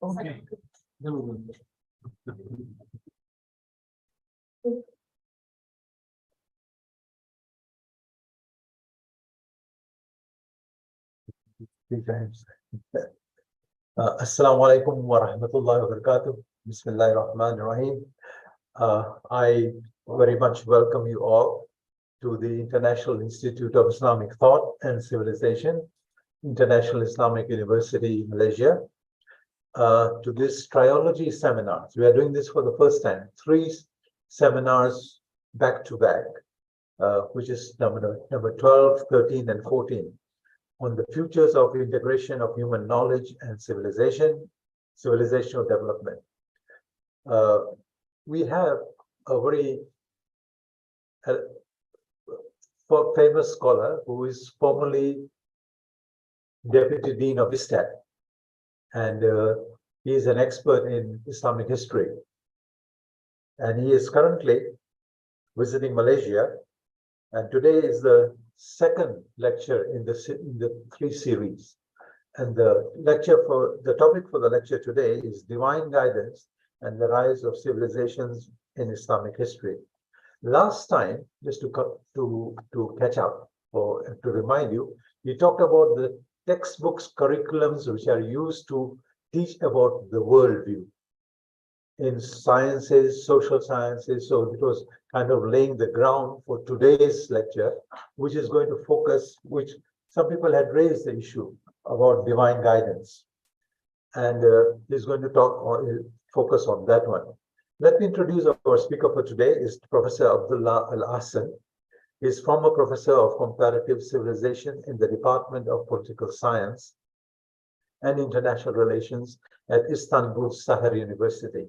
Okay. Assalamu alaikum wa rahmatullahi wa barakatuh. Bismillahir Rahmanir Rahim. I very much welcome you all to the International Institute of Islamic Thought and Civilization, International Islamic University, Malaysia, to this trilogy seminars. We are doing this for the first time, 3 seminars back to back, which is number 12, 13, and 14. On the futures of integration of human knowledge and civilization, civilizational development. We have a very famous scholar who is formerly Deputy Dean of ISTAC, and he is an expert in Islamic history. And he is currently visiting Malaysia, and today is the second lecture in the 3 series. And the topic for the lecture today is Divine Guidance and the Rise of Civilizations in Islamic History. Last time, just to catch up or to remind you, we talked about the textbooks, curriculums which are used to teach about the worldview in sciences, social sciences. So it was kind of laying the ground for today's lecture, which is going to focus, which some people had raised the issue about divine guidance. And he's going to talk or focus on that one. Let me introduce our speaker for today is Professor Abdullah Al-Ahsan. He's former professor of comparative civilization in the Department of Political Science and International Relations at Istanbul Shahr University.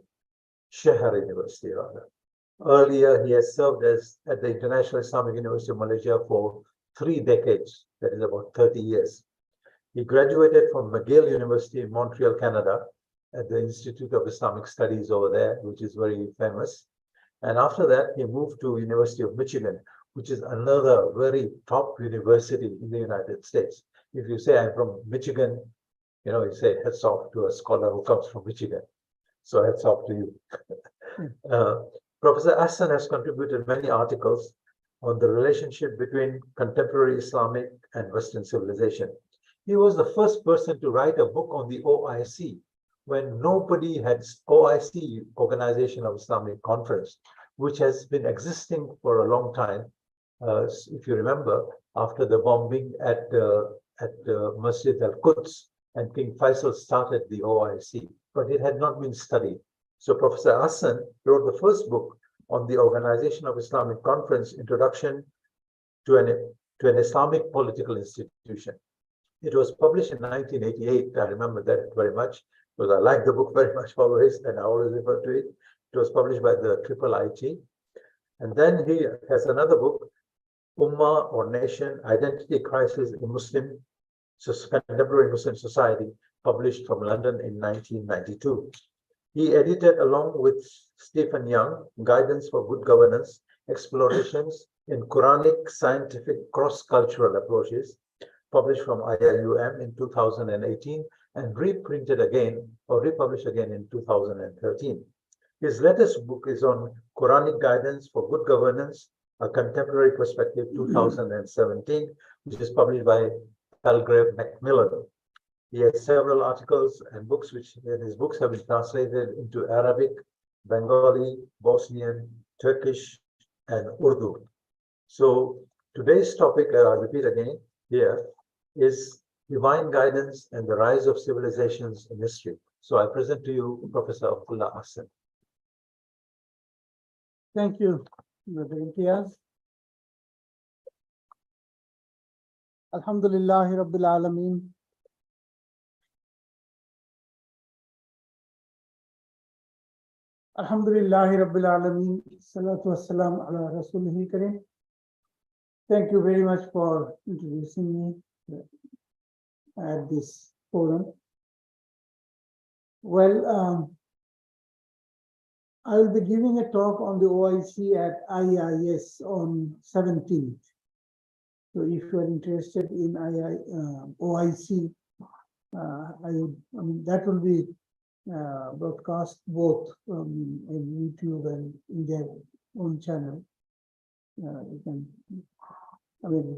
Earlier, he has served at the International Islamic University of Malaysia for 3 decades, that is about 30 years. He graduated from McGill University in Montreal, Canada, at the Institute of Islamic Studies over there, which is very famous. And after that, he moved to University of Michigan, which is another very top university in the United States. If you say I'm from Michigan, you say hats off to a scholar who comes from Michigan. So hats off to you. Professor Ahsan has contributed many articles on the relationship between contemporary Islamic and Western civilization. He was the first person to write a book on the OIC when nobody had OIC, Organization of Islamic Conference, which has been existing for a long time. If you remember, after the bombing at Masjid al-Quds, and King Faisal started the OIC, but it had not been studied. So Professor Ahsan wrote the first book on the Organization of Islamic Conference, Introduction to an Islamic Political Institution. It was published in 1988. I remember that very much because I like the book very much always, and I always refer to it. It was published by the IIIT. And then he has another book, Ummah or Nation, Identity Crisis in Contemporary Muslim Society, published from London in 1992. He edited, along with Stephen Young, Guidance for Good Governance, Explorations in Quranic Scientific Cross-Cultural Approaches, published from IIUM in 2018, and reprinted again, or republished again in 2013. His latest book is on Quranic Guidance for Good Governance, A Contemporary Perspective, 2017, which is published by Palgrave Macmillan. He has several articles and books, his books have been translated into Arabic, Bengali, Bosnian, Turkish, and Urdu. So today's topic, I'll repeat again here, is divine guidance and the rise of civilizations in history. So I present to you Professor Abdullah Ahsan. Thank you, Brother Imtiyaz. Alhamdulillahi Rabbil Alameen. Alhamdulillahi Rabbil Alameen. Salatu wassalam ala Rasulihi Kareem. Thank you very much for introducing me at this forum. Well, I will be giving a talk on the OIC at IIS on 17th. So if you are interested in OIC, that will be broadcast both in YouTube and in their own channel. You can,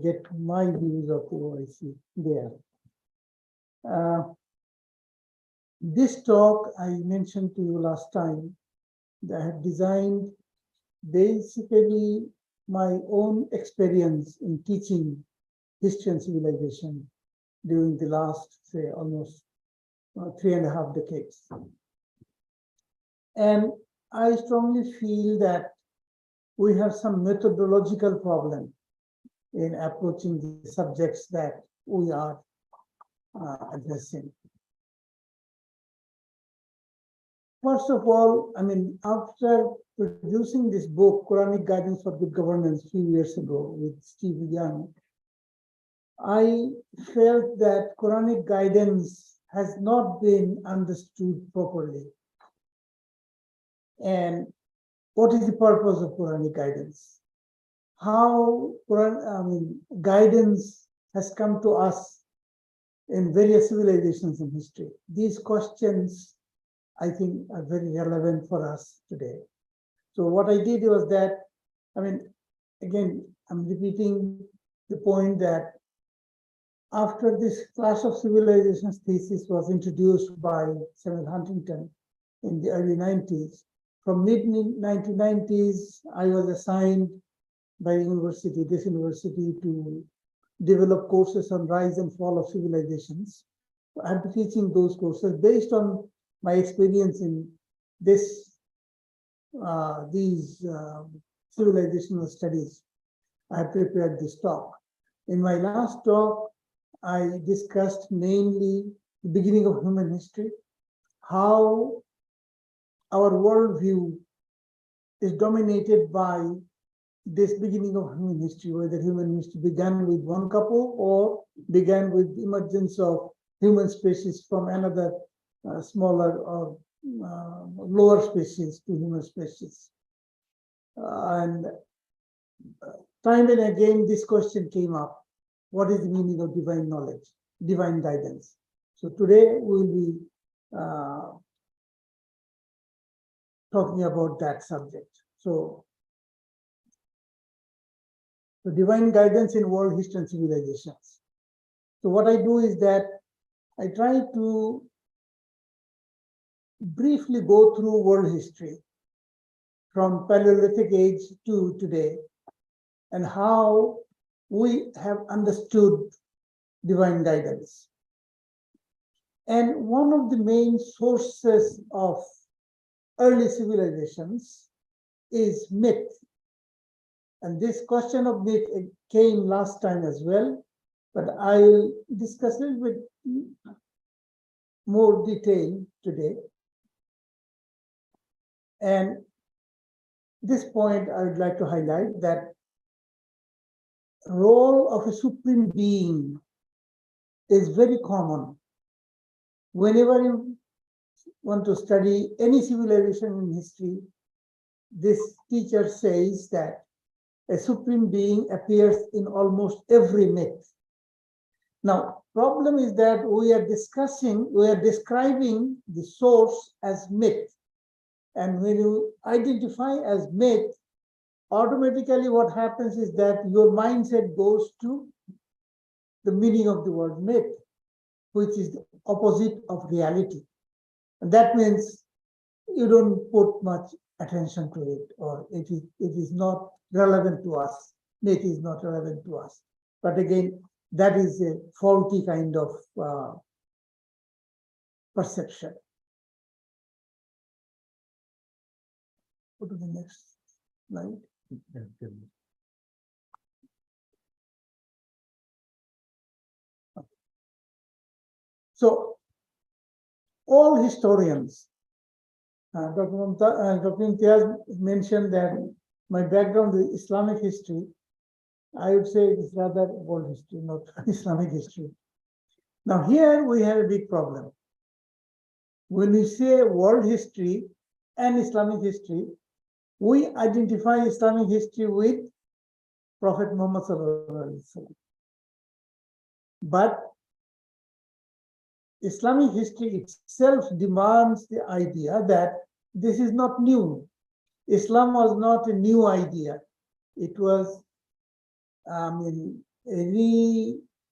get my views of the OIC there. This talk I mentioned to you last time, that I have designed basically my own experience in teaching history and civilization during the last, say, almost 3.5 decades. And I strongly feel that we have some methodological problem in approaching the subjects that we are addressing. First of all, after producing this book, Quranic Guidance for Good Governance, a few years ago with Steve Young, I felt that Quranic guidance has not been understood properly. And what is the purpose of Quranic guidance? How guidance has come to us in various civilizations in history. These questions, I think, are very relevant for us today. So what I did was that, again, I'm repeating the point that after this Clash of Civilizations thesis was introduced by Samuel Huntington in the early 90s, from mid-1990s, I was assigned by this university, to develop courses on rise and fall of civilizations. I'm teaching those courses based on my experience in these civilizational studies. I prepared this talk. In my last talk, I discussed mainly the beginning of human history, how our worldview is dominated by this beginning of human history, whether human history began with one couple or began with the emergence of human species from another smaller or lower species to human species. And time and again, this question came up: what is the meaning of divine knowledge, divine guidance? So today we'll be talking about that subject. So the divine guidance in world history and civilizations. So what I do is that I try to briefly go through world history from Paleolithic age to today, and how we have understood divine guidance. And one of the main sources of early civilizations is myth. And this question of myth came last time as well, but I will discuss a little bit more detail today. And this point I would like to highlight, that role of a supreme being is very common. Whenever you want to study any civilization in history, this teacher says that a supreme being appears in almost every myth. Now, problem is that we are describing the source as myth. And when you identify as myth, automatically what happens is that your mindset goes to the meaning of the word myth, which is the opposite of reality. And that means you don't put much attention to it, or it is not relevant to us. Myth is not relevant to us. But again, that is a faulty kind of perception. Go to the next slide. So, all historians, Dr. Imtiyaz mentioned that my background is Islamic history. I would say it is rather world history, not Islamic history. Now, here we have a big problem. When we say world history and Islamic history, we identify Islamic history with Prophet Muhammad sallallahu alaihi wasallam. But Islamic history itself demands the idea that this is not new. Islam was not a new idea. It was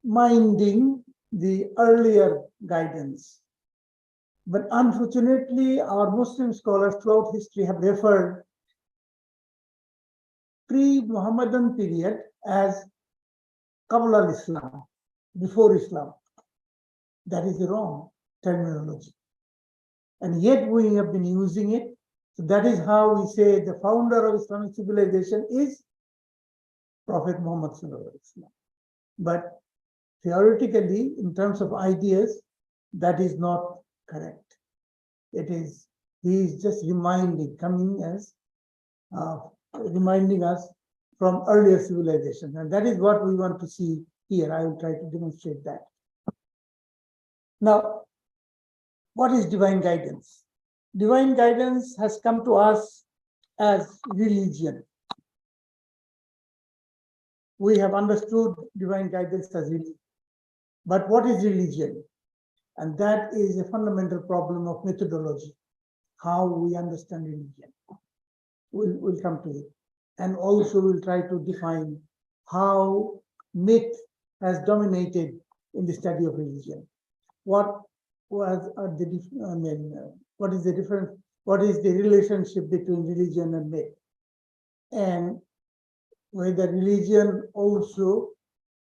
reminding the earlier guidance. But unfortunately, our Muslim scholars throughout history have referred pre-Muhammadan period as Qabla al-Islam, before Islam. That is the wrong terminology. And yet we have been using it. So that is how we say the founder of Islamic civilization is Prophet Muhammad Sallallahu Alaihi Wasallam. But theoretically, in terms of ideas, that is not correct. It is, he is just reminding us from earlier civilizations. And that is what we want to see here. I will try to demonstrate that. Now, what is divine guidance? Divine guidance has come to us as religion. We have understood divine guidance as religion. But what is religion? And that is a fundamental problem of methodology, how we understand religion. We'll come to it. And also we'll try to define how myth has dominated in the study of religion. What is the difference? What is the relationship between religion and myth? And whether religion also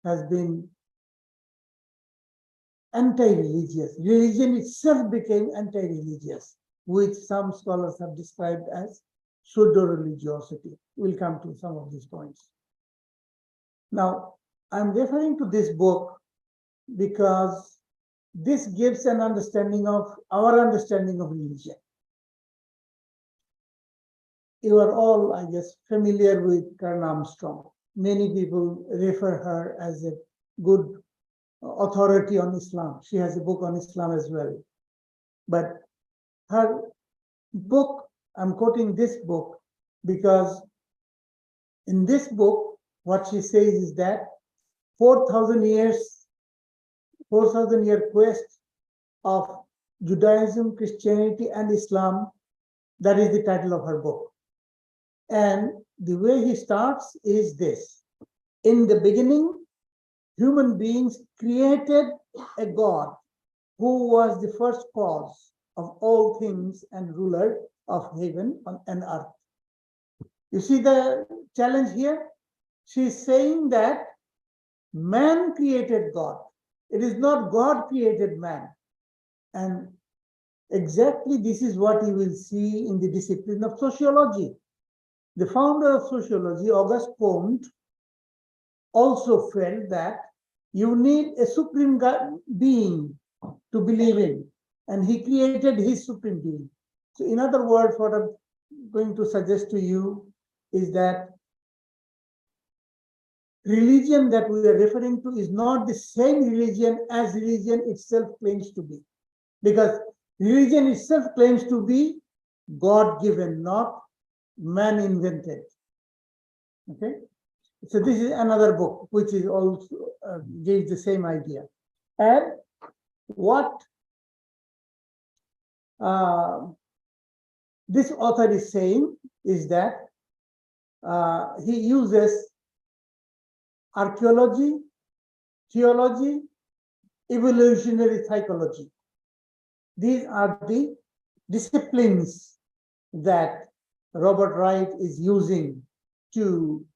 has been anti-religious. Religion itself became anti-religious, which some scholars have described as pseudo-religiosity. We'll come to some of these points. Now, I'm referring to this book because this gives an understanding of our understanding of religion. You are all, I guess, familiar with Karen Armstrong. Many people refer her as a good authority on Islam. She has a book on Islam as well. But her book, I'm quoting this book because in this book, what she says is that 4,000-year quest of Judaism, Christianity, and Islam, that is the title of her book. And the way he starts is this. In the beginning, human beings created a God who was the first cause of all things and ruler of heaven and earth. You see the challenge here? She's saying that man created God. It is not God created man. And exactly this is what you will see in the discipline of sociology. The founder of sociology, Auguste Comte, also felt that you need a supreme being to believe in, and he created his supreme being. So in other words, what I'm going to suggest to you is that religion that we are referring to is not the same religion as religion itself claims to be, because religion itself claims to be God-given, not man-invented. Okay? So this is another book which is also gives the same idea. And what this author is saying is that he uses archaeology, theology, evolutionary psychology. These are the disciplines that Robert Wright is using to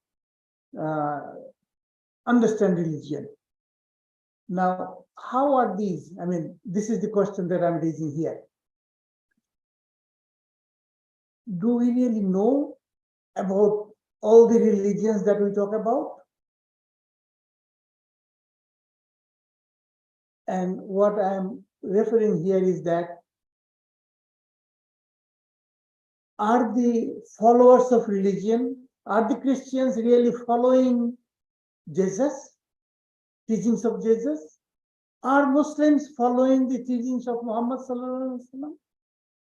understand religion. Now, how are these? I mean, this is the question that I'm raising here. Do we really know about all the religions that we talk about? And what I'm referring here is that are the followers of religion, are the Christians really following Jesus, teachings of Jesus? Are Muslims following the teachings of Muhammad Sallallahu Alaihi Wasallam?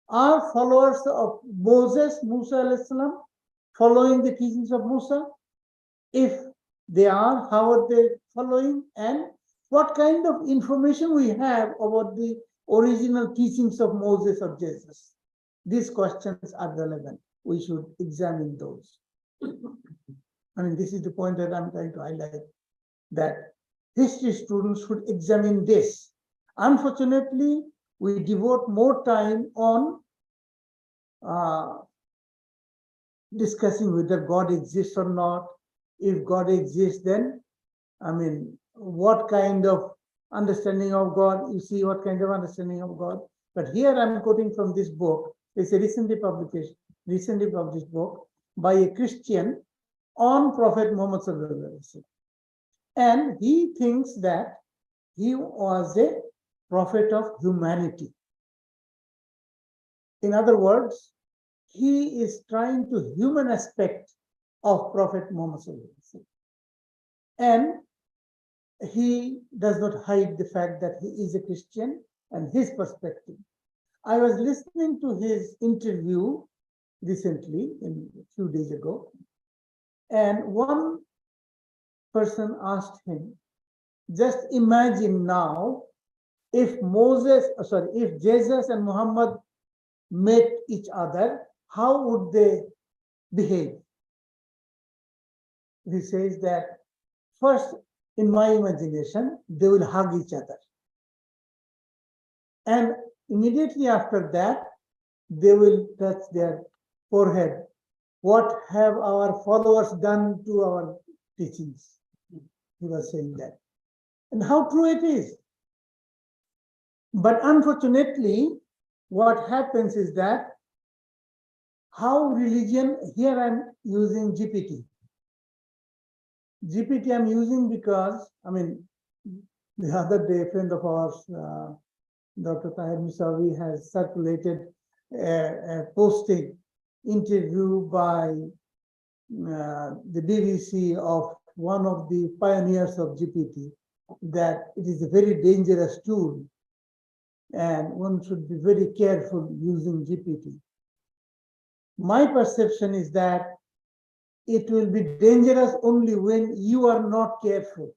Are followers of Moses, Musa Alaihi Salam, following the teachings of Musa? If they are, how are they following? And what kind of information we have about the original teachings of Moses or Jesus. These questions are relevant. We should examine those. I mean, this is the point that I'm trying to highlight, that history students should examine this. Unfortunately, we devote more time on discussing whether God exists or not. If God exists, then, I mean, what kind of understanding of God? You see what kind of understanding of God. But here I'm quoting from this book. It's a recently published book by a Christian on Prophet Muhammad sallallahu alaihi wasallam. And he thinks that he was a prophet of humanity. In other words, he is trying to human aspect of Prophet Muhammad sallallahu alaihi wasallam. And he does not hide the fact that he is a Christian and his perspective. I was listening to his interview recently, a few days ago, and one person asked him, just imagine now if if Jesus and Muhammad met each other, how would they behave? He says that first, in my imagination, they will hug each other. And immediately after that, they will touch their forehead. What have our followers done to our teachings? He was saying that. And how true it is. But unfortunately, what happens is that how religion, here I'm using GPT. GPT I'm using because, I mean, the other day, a friend of ours, Dr. Tahir Musawi, has circulated a posting interview by the BBC of one of the pioneers of GPT, that it is a very dangerous tool and one should be very careful using GPT. My perception is that it will be dangerous only when you are not careful.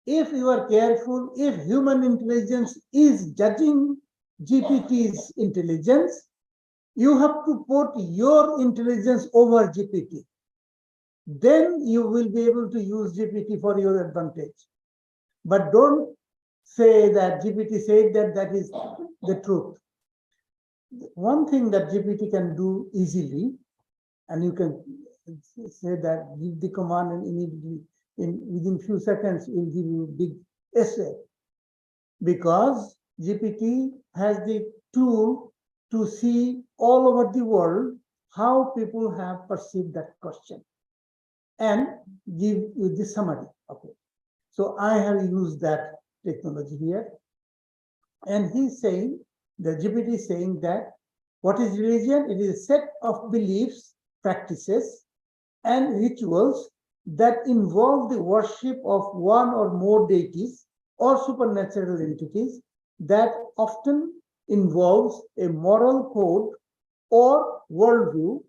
If you are careful, if human intelligence is judging GPT's intelligence, you have to put your intelligence over GPT. Then you will be able to use GPT for your advantage. But don't say that GPT said that that is the truth. One thing that GPT can do easily, and you can say that give the command and immediately within few seconds it will give you a big essay, because GPT has the tool to see all over the world how people have perceived that question and give you the summary. Okay, so I have used that technology here, and he's saying, the GPT is saying that what is religion? It is a set of beliefs, practices, and rituals that involve the worship of one or more deities or supernatural entities, that often involves a moral code or worldview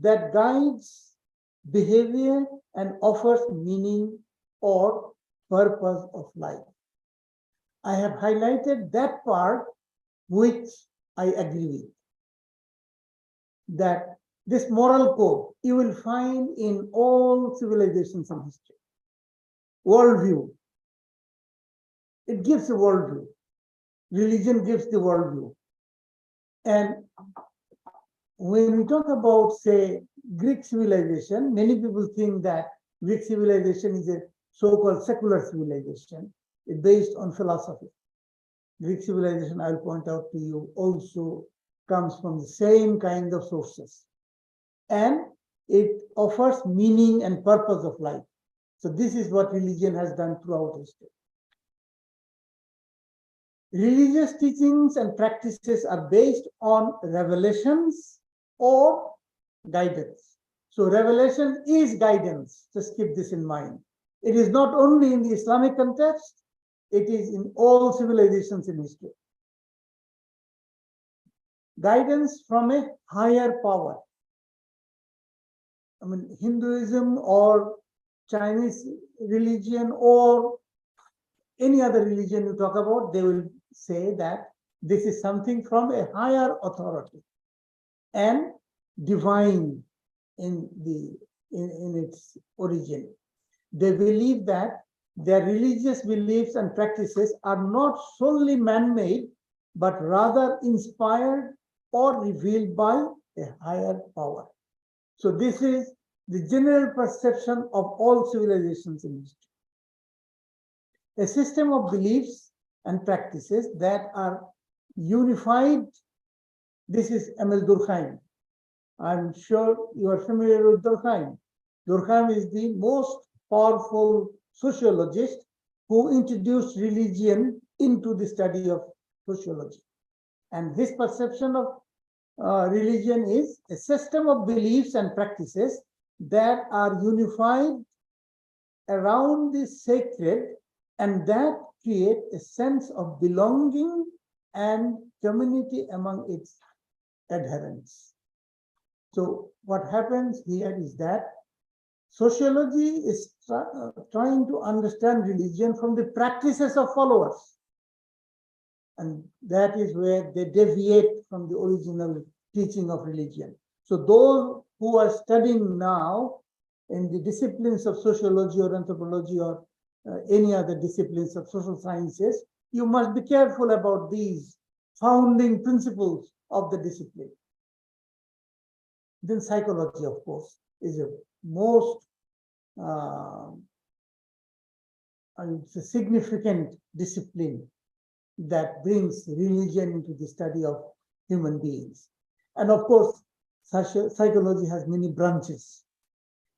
that guides behavior and offers meaning or purpose of life. I have highlighted that part which I agree with, that this moral code you will find in all civilizations in history. Worldview, it gives a worldview. Religion gives the worldview. And when we talk about, say, Greek civilization, many people think that Greek civilization is a so-called secular civilization. It's based on philosophy. Greek civilization, I'll point out to you, also comes from the same kind of sources. And it offers meaning and purpose of life. So this is what religion has done throughout history. Religious teachings and practices are based on revelations or guidance. So revelation is guidance. Just keep this in mind. It is not only in the Islamic context, it is in all civilizations in history. Guidance from a higher power. I mean, Hinduism or Chinese religion or any other religion you talk about, they will say that this is something from a higher authority and divine in its origin. They believe that their religious beliefs and practices are not solely man-made, but rather inspired or revealed by a higher power. So this is the general perception of all civilizations in history. A system of beliefs and practices that are unified. This is Emil Durkheim. I'm sure you are familiar with Durkheim. Durkheim is the most powerful sociologist who introduced religion into the study of sociology. And his perception of religion is a system of beliefs and practices that are unified around the sacred and that create a sense of belonging and community among its adherents. So what happens here is that sociology is trying to understand religion from the practices of followers. And that is where they deviate from the original teaching of religion. So those who are studying now in the disciplines of sociology or anthropology or any other disciplines of social sciences, you must be careful about these founding principles of the discipline. Then psychology, of course, is a most significant discipline that brings religion into the study of human beings. And of course, psychology has many branches.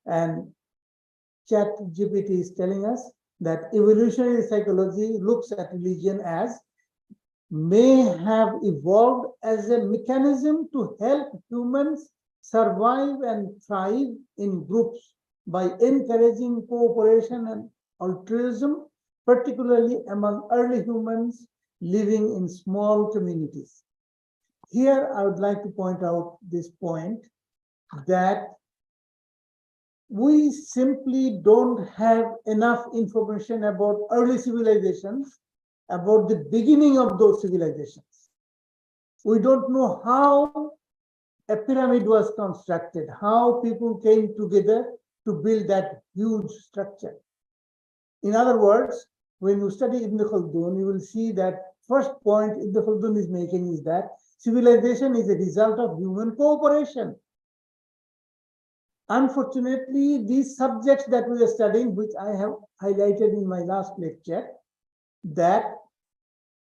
And ChatGPT is telling us that evolutionary psychology looks at religion as may have evolved as a mechanism to help humans survive and thrive in groups by encouraging cooperation and altruism, particularly among early humans living in small communities. Here, I would like to point out this point that we simply don't have enough information about early civilizations, about the beginning of those civilizations. We don't know how a pyramid was constructed, how people came together to build that huge structure. In other words, when you study Ibn Khaldun, you will see that first point Ibn Khaldun is making is that civilization is a result of human cooperation. Unfortunately, these subjects that we are studying, which I have highlighted in my last lecture, that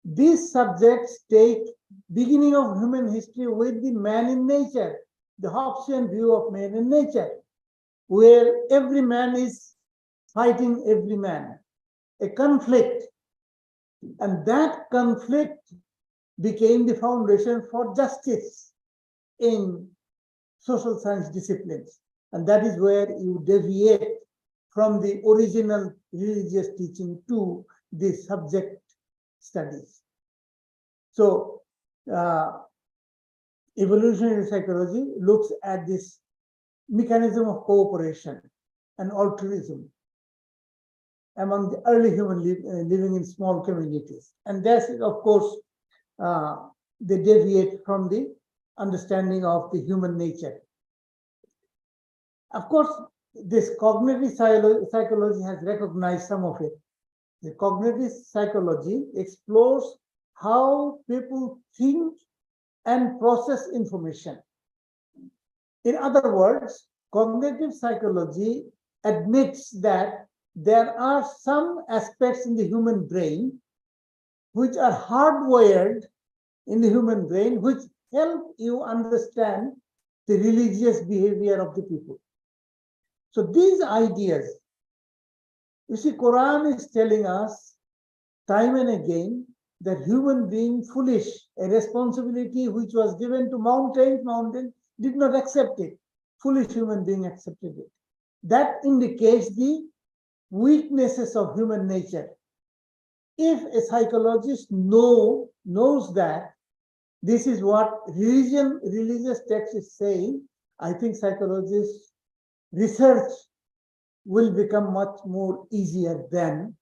these subjects take beginning of human history with the man in nature, the Hobbesian view of man in nature, where every man is fighting every man, a conflict. And that conflict became the foundation for justice in social science disciplines. And that is where you deviate from the original religious teaching to the subject studies. So evolutionary psychology looks at this mechanism of cooperation and altruism among the early human living in small communities. And that is, of course, they deviate from the understanding of the human nature. Of course, this cognitive psychology has recognized some of it. The cognitive psychology explores how people think and process information. In other words, cognitive psychology admits that there are some aspects in the human brain which are hardwired in the human brain, which help you understand the religious behavior of the people. So these ideas, you see, Quran is telling us time and again that human being foolish, a responsibility which was given to mountains did not accept it. Foolish human being accepted it. That indicates the weaknesses of human nature. If a psychologist knows that this is what religious text is saying, I think psychologists' research will become much more easier than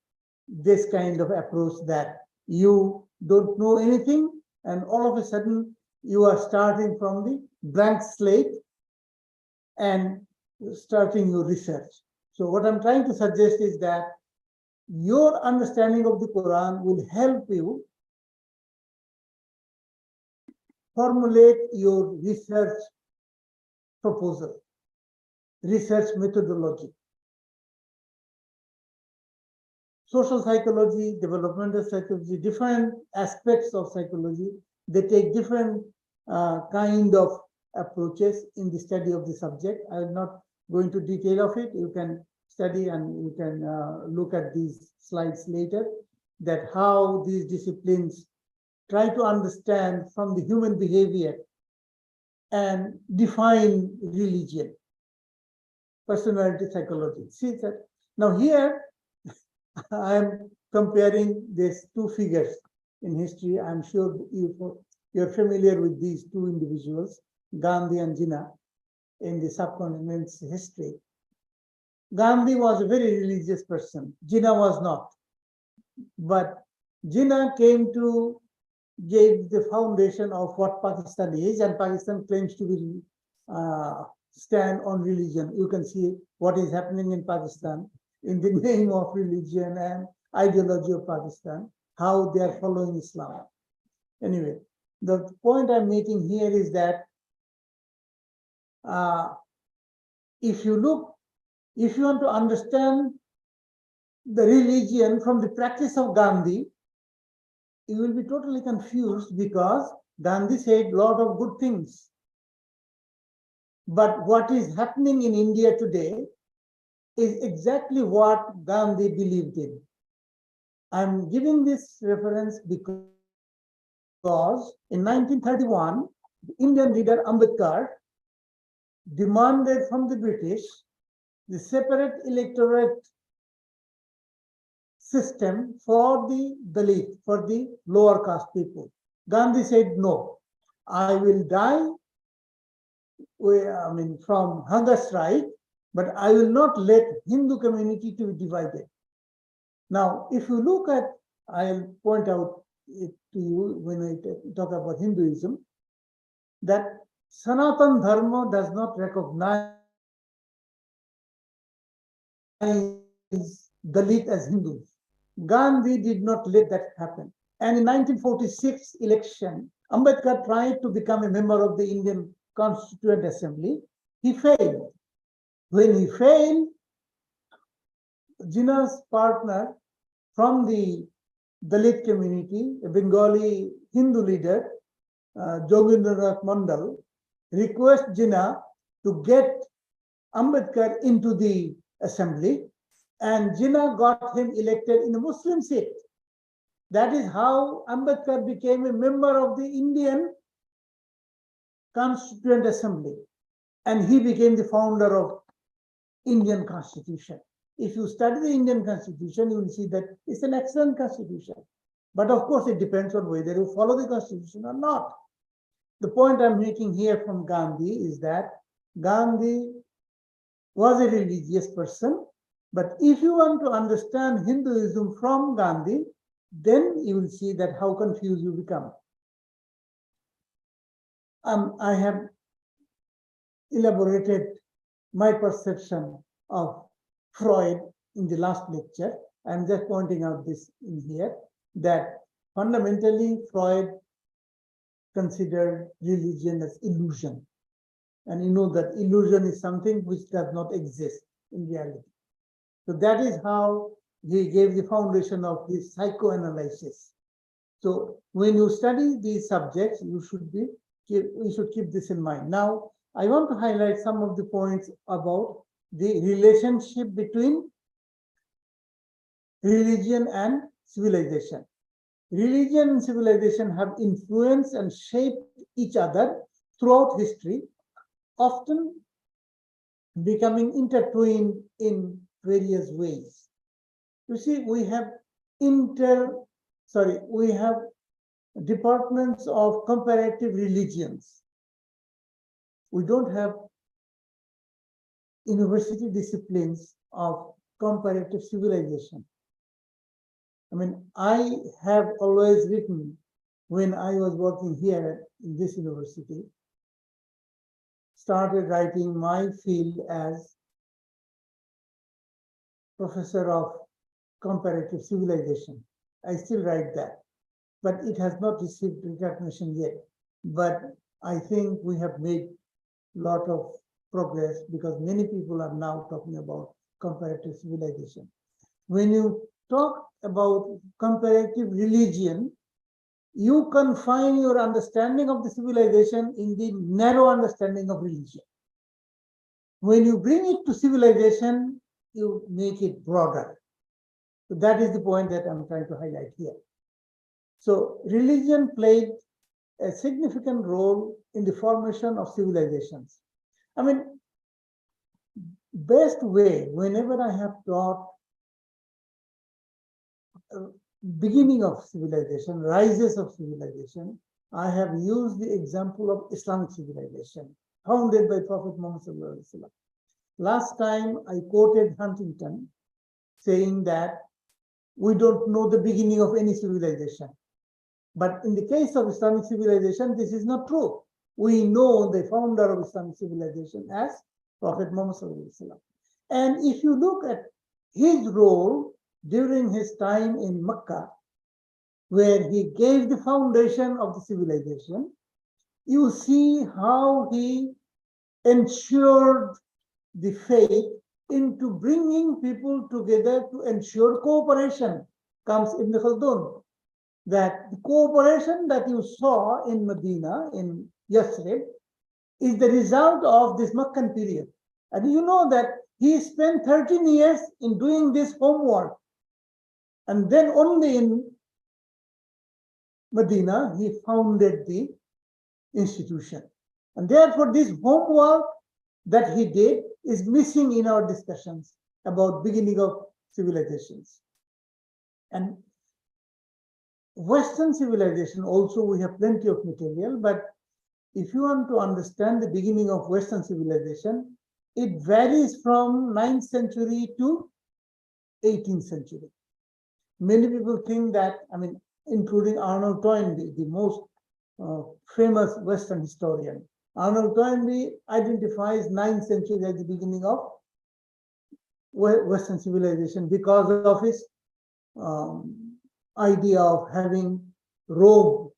this kind of approach that you don't know anything and all of a sudden you are starting from the blank slate and starting your research. So what I'm trying to suggest is that your understanding of the Quran will help you formulate your research proposal, research methodology. Social psychology, developmental psychology, different aspects of psychology, they take different kind of approaches in the study of the subject. I will not go into detail of it. You can study and you can look at these slides later, that how these disciplines try to understand from the human behavior and define religion, personality psychology. See that now here I am comparing these two figures in history. I'm sure you're familiar with these two individuals, Gandhi and Jinnah, in the subcontinent's history. Gandhi was a very religious person. Jinnah was not. But Jinnah came to give the foundation of what Pakistan is, and Pakistan claims to be stand on religion. You can see what is happening in Pakistan in the name of religion and ideology of Pakistan, how they are following Islam. Anyway, the point I'm making here is that if you want to understand the religion from the practice of Gandhi, you will be totally confused because Gandhi said a lot of good things. But what is happening in India today is exactly what Gandhi believed in. I'm giving this reference because in 1931, the Indian leader Ambedkar demanded from the British the separate electorate system for the Dalit, for the lower caste people. Gandhi said, no, I will die from hunger strike, but I will not let Hindu community to be divided. Now, if you look at, I'll point out it to you when I talk about Hinduism, that Sanatan Dharma does not recognize Dalit as Hindus. Gandhi did not let that happen. And in 1946 election, Ambedkar tried to become a member of the Indian Constituent Assembly. He failed. When he failed, Jinnah's partner from the Dalit community, a Bengali Hindu leader, Jogindranath Mandal, request Jinnah to get Ambedkar into the assembly, and Jinnah got him elected in a Muslim seat. That is how Ambedkar became a member of the Indian Constituent Assembly, and he became the founder of Indian Constitution. If you study the Indian Constitution, you will see that it's an excellent constitution. But of course, it depends on whether you follow the Constitution or not. The point I'm making here from Gandhi is that Gandhi was a religious person, but if you want to understand Hinduism from Gandhi, then you will see that how confused you become. I have elaborated my perception of Freud in the last lecture. I'm just pointing out this in here, that fundamentally Freud considered religion as illusion. And you know that illusion is something which does not exist in reality. So that is how he gave the foundation of his psychoanalysis. So when you study these subjects, we should keep this in mind. Now, I want to highlight some of the points about the relationship between religion and civilization. Religion and civilization have influenced and shaped each other throughout history, often becoming intertwined in various ways. You see, we have departments of comparative religions. We don't have university disciplines of comparative civilization. I mean, I have always written when I was working here in this university, started writing my field as professor of comparative civilization. I still write that, but it has not received recognition yet. But I think we have made a lot of progress because many people are now talking about comparative civilization. When you talk about comparative religion, you confine your understanding of the civilization in the narrow understanding of religion. When you bring it to civilization, you make it broader. So that is the point that I'm trying to highlight here. So religion played a significant role in the formation of civilizations. I mean, best way, whenever I have taught beginning of civilization, rises of civilization, I have used the example of Islamic civilization, founded by Prophet Muhammad. Last time I quoted Huntington saying that we don't know the beginning of any civilization. But in the case of Islamic civilization, this is not true. We know the founder of Islamic civilization as Prophet Muhammad. And if you look at his role during his time in Mecca, where he gave the foundation of the civilization, you see how he ensured the faith into bringing people together to ensure cooperation. Comes Ibn Khaldun, that the cooperation that you saw in Medina, in Yathrib, is the result of this Meccan period. And you know that he spent 13 years in doing this homework. And then only in Medina, he founded the institution. And therefore, this homework that he did is missing in our discussions about beginning of civilizations. And Western civilization also, we have plenty of material, but if you want to understand the beginning of Western civilization, it varies from 9th century to 18th century. Many people think that, I mean, including Arnold Toynbee, the most famous Western historian. Arnold Toynbee identifies 9th century as the beginning of Western civilization because of his idea of having Rome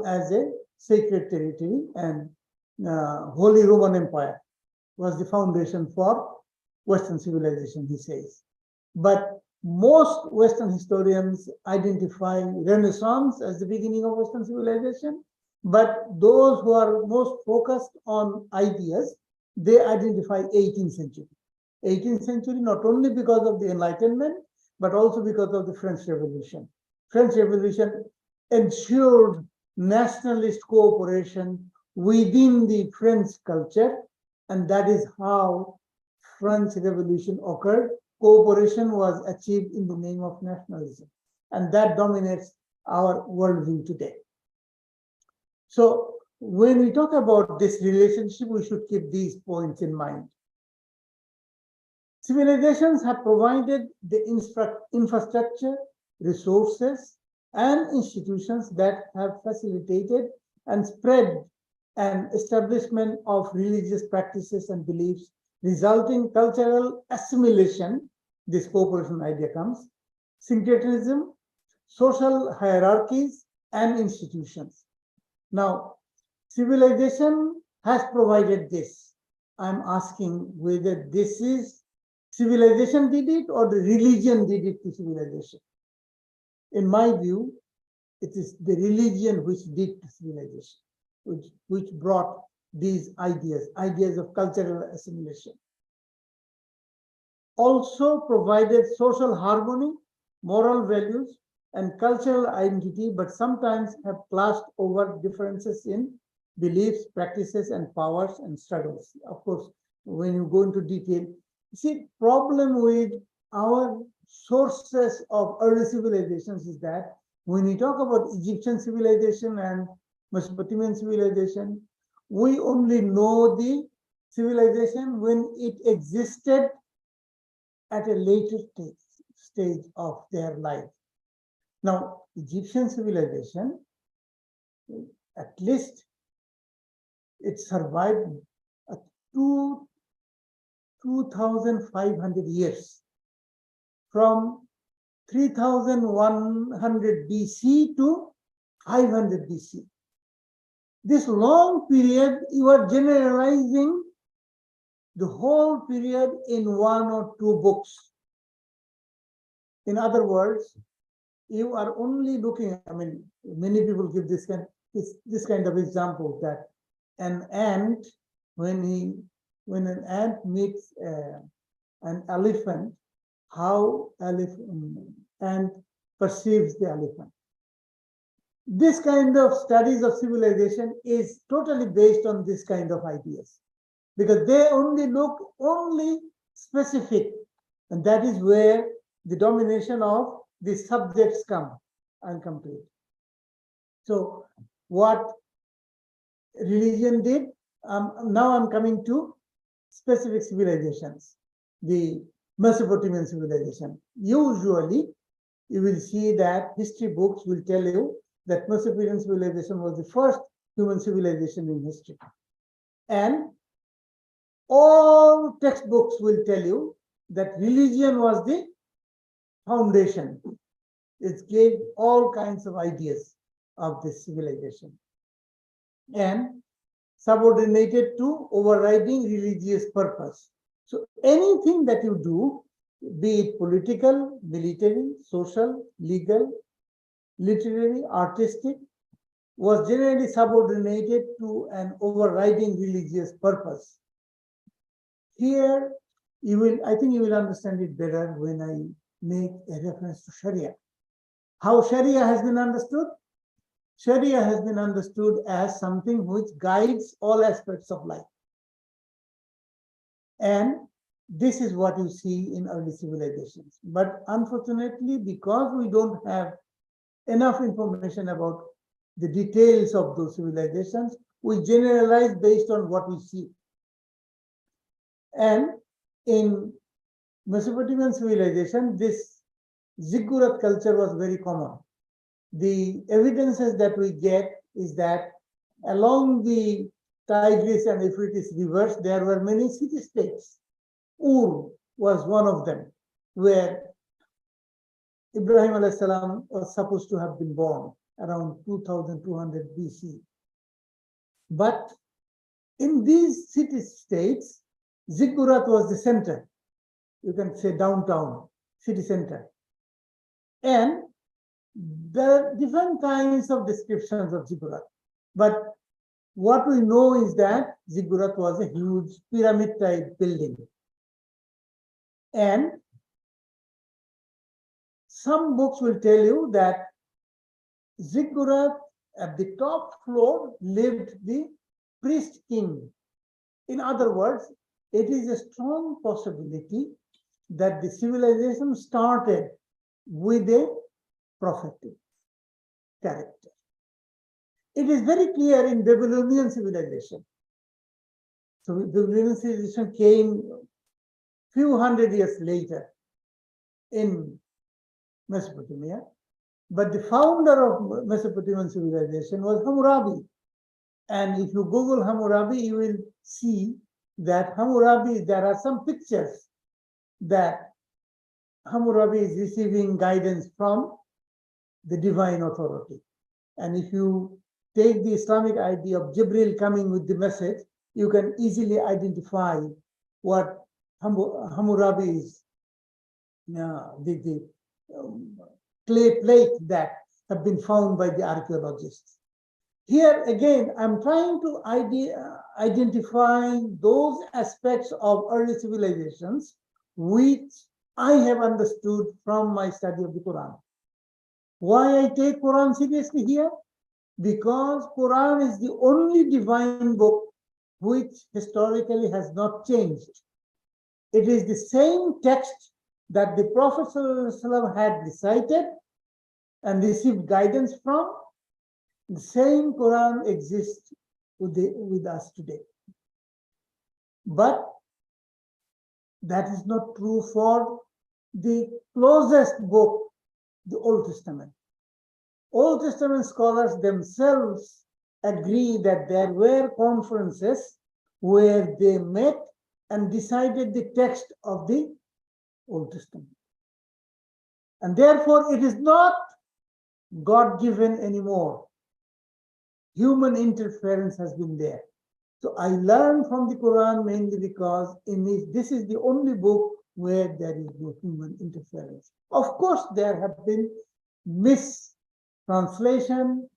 as a sacred territory, and Holy Roman Empire was the foundation for Western civilization, he says. But most Western historians identify Renaissance as the beginning of Western civilization, but those who are most focused on ideas, they identify 18th century. 18th century, not only because of the Enlightenment, but also because of the French Revolution. French Revolution ensured nationalist cooperation within the French culture, and that is how French Revolution occurred. Cooperation was achieved in the name of nationalism, and that dominates our worldview today. So when we talk about this relationship, we should keep these points in mind. Civilizations have provided the infrastructure, resources, and institutions that have facilitated and spread an establishment of religious practices and beliefs, resulting cultural assimilation. This cooperation idea comes, syncretism, social hierarchies, and institutions. Now, civilization has provided this. I'm asking whether this is civilization did it or the religion did it to civilization. In my view, it is the religion which did to civilization, which brought these ideas of cultural assimilation. Also provided social harmony, moral values, and cultural identity, but sometimes have clashed over differences in beliefs, practices, and powers and struggles. Of course, when you go into detail, see, problem with our sources of early civilizations is that when we talk about Egyptian civilization and Mesopotamian civilization, we only know the civilization when it existed at a later stage of their life. Now, Egyptian civilization, at least it survived 2,500 years, from 3,100 BC to 500 BC. This long period, you are generalizing the whole period in one or two books. In other words, you are only looking, I mean, many people give this kind of example, that an ant, when an ant meets an elephant, how ant perceives the elephant. This kind of studies of civilization is totally based on this kind of ideas, because they only look specific, and that is where the domination of the subjects come and complete. So what religion did, now I'm coming to specific civilizations. The Mesopotamian civilization. Usually, you will see that history books will tell you that Mesopotamian civilization was the first human civilization in history. And all textbooks will tell you that religion was the foundation. It gave all kinds of ideas of this civilization and subordinated to overriding religious purpose. So anything that you do, be it political, military, social, legal, literary, artistic, was generally subordinated to an overriding religious purpose. Here, I think you will understand it better when I make a reference to Sharia. How Sharia has been understood? Sharia has been understood as something which guides all aspects of life. And this is what you see in early civilizations. But unfortunately, because we don't have enough information about the details of those civilizations, we generalize based on what we see. And in Mesopotamian civilization, this ziggurat culture was very common. The evidences that we get is that along the Tigris and Euphrates rivers, there were many city-states. Ur was one of them, where Ibrahim alayhis salam was supposed to have been born around 2200 BC. But in these city-states, Ziggurat was the center. You can say downtown, city center. And there are different kinds of descriptions of Ziggurat. But what we know is that Ziggurat was a huge pyramid-type building. And some books will tell you that Ziggurat, at the top floor, lived the priest king. In other words, it is a strong possibility that the civilization started with a prophetic character. It is very clear in Babylonian civilization. So Babylonian civilization came few hundred years later in Mesopotamia, but the founder of Mesopotamian civilization was Hammurabi. And if you Google Hammurabi, you will see that Hammurabi, there are some pictures that Hammurabi is receiving guidance from the divine authority. And if you take the Islamic idea of Jibril coming with the message, you can easily identify what Hammurabi is, the clay plate that have been found by the archaeologists. Here again, I'm trying to identify those aspects of early civilizations which I have understood from my study of the Quran. Why I take Quran seriously here? Because Quran is the only divine book which historically has not changed. It is the same text that the Prophet ﷺ had recited and received guidance from. The same Quran exists with us today. But that is not true for the closest book, the Old Testament. Old Testament scholars themselves agree that there were conferences where they met and decided the text of the Old Testament. And therefore, it is not God-given anymore. Human interference has been there. So I learned from the Quran mainly because this is the only book where there is no human interference. Of course, there have been mistranslation,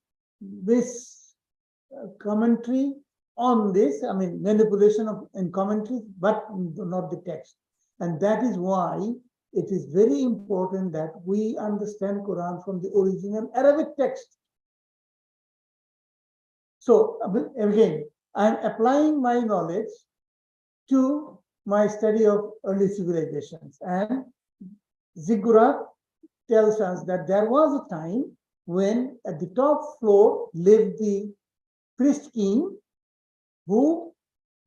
commentary on this, I mean, manipulation and commentary, but not the text. And that is why it is very important that we understand Quran from the original Arabic text. So again, I'm applying my knowledge to my study of early civilizations. And Ziggurat tells us that there was a time when at the top floor lived the priest king who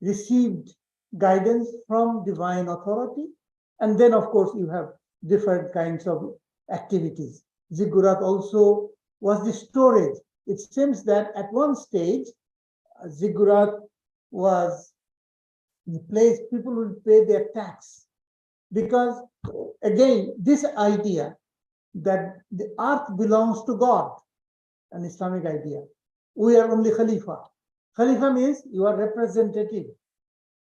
received guidance from divine authority. And then, of course, you have different kinds of activities. Ziggurat also was the storage. It seems that at one stage, Ziggurat was the place people would pay their tax. Because, again, this idea that the earth belongs to God, an Islamic idea. We are only Khalifa. Khalifa means you are representative,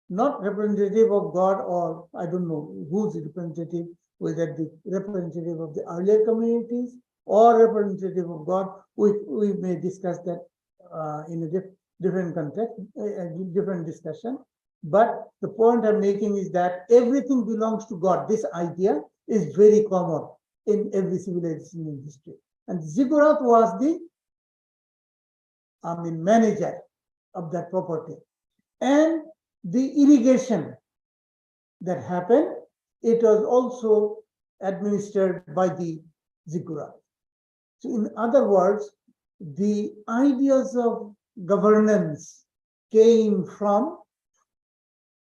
not representative of God, or I don't know who's representative, whether the representative of the earlier communities or representative of God. We may discuss that in a different context, different discussion. But the point I'm making is that everything belongs to God. This idea is very common in every civilization in history. And Ziggurat was the manager of that property. And the irrigation that happened, it was also administered by the Ziggurat. So in other words, the ideas of governance came from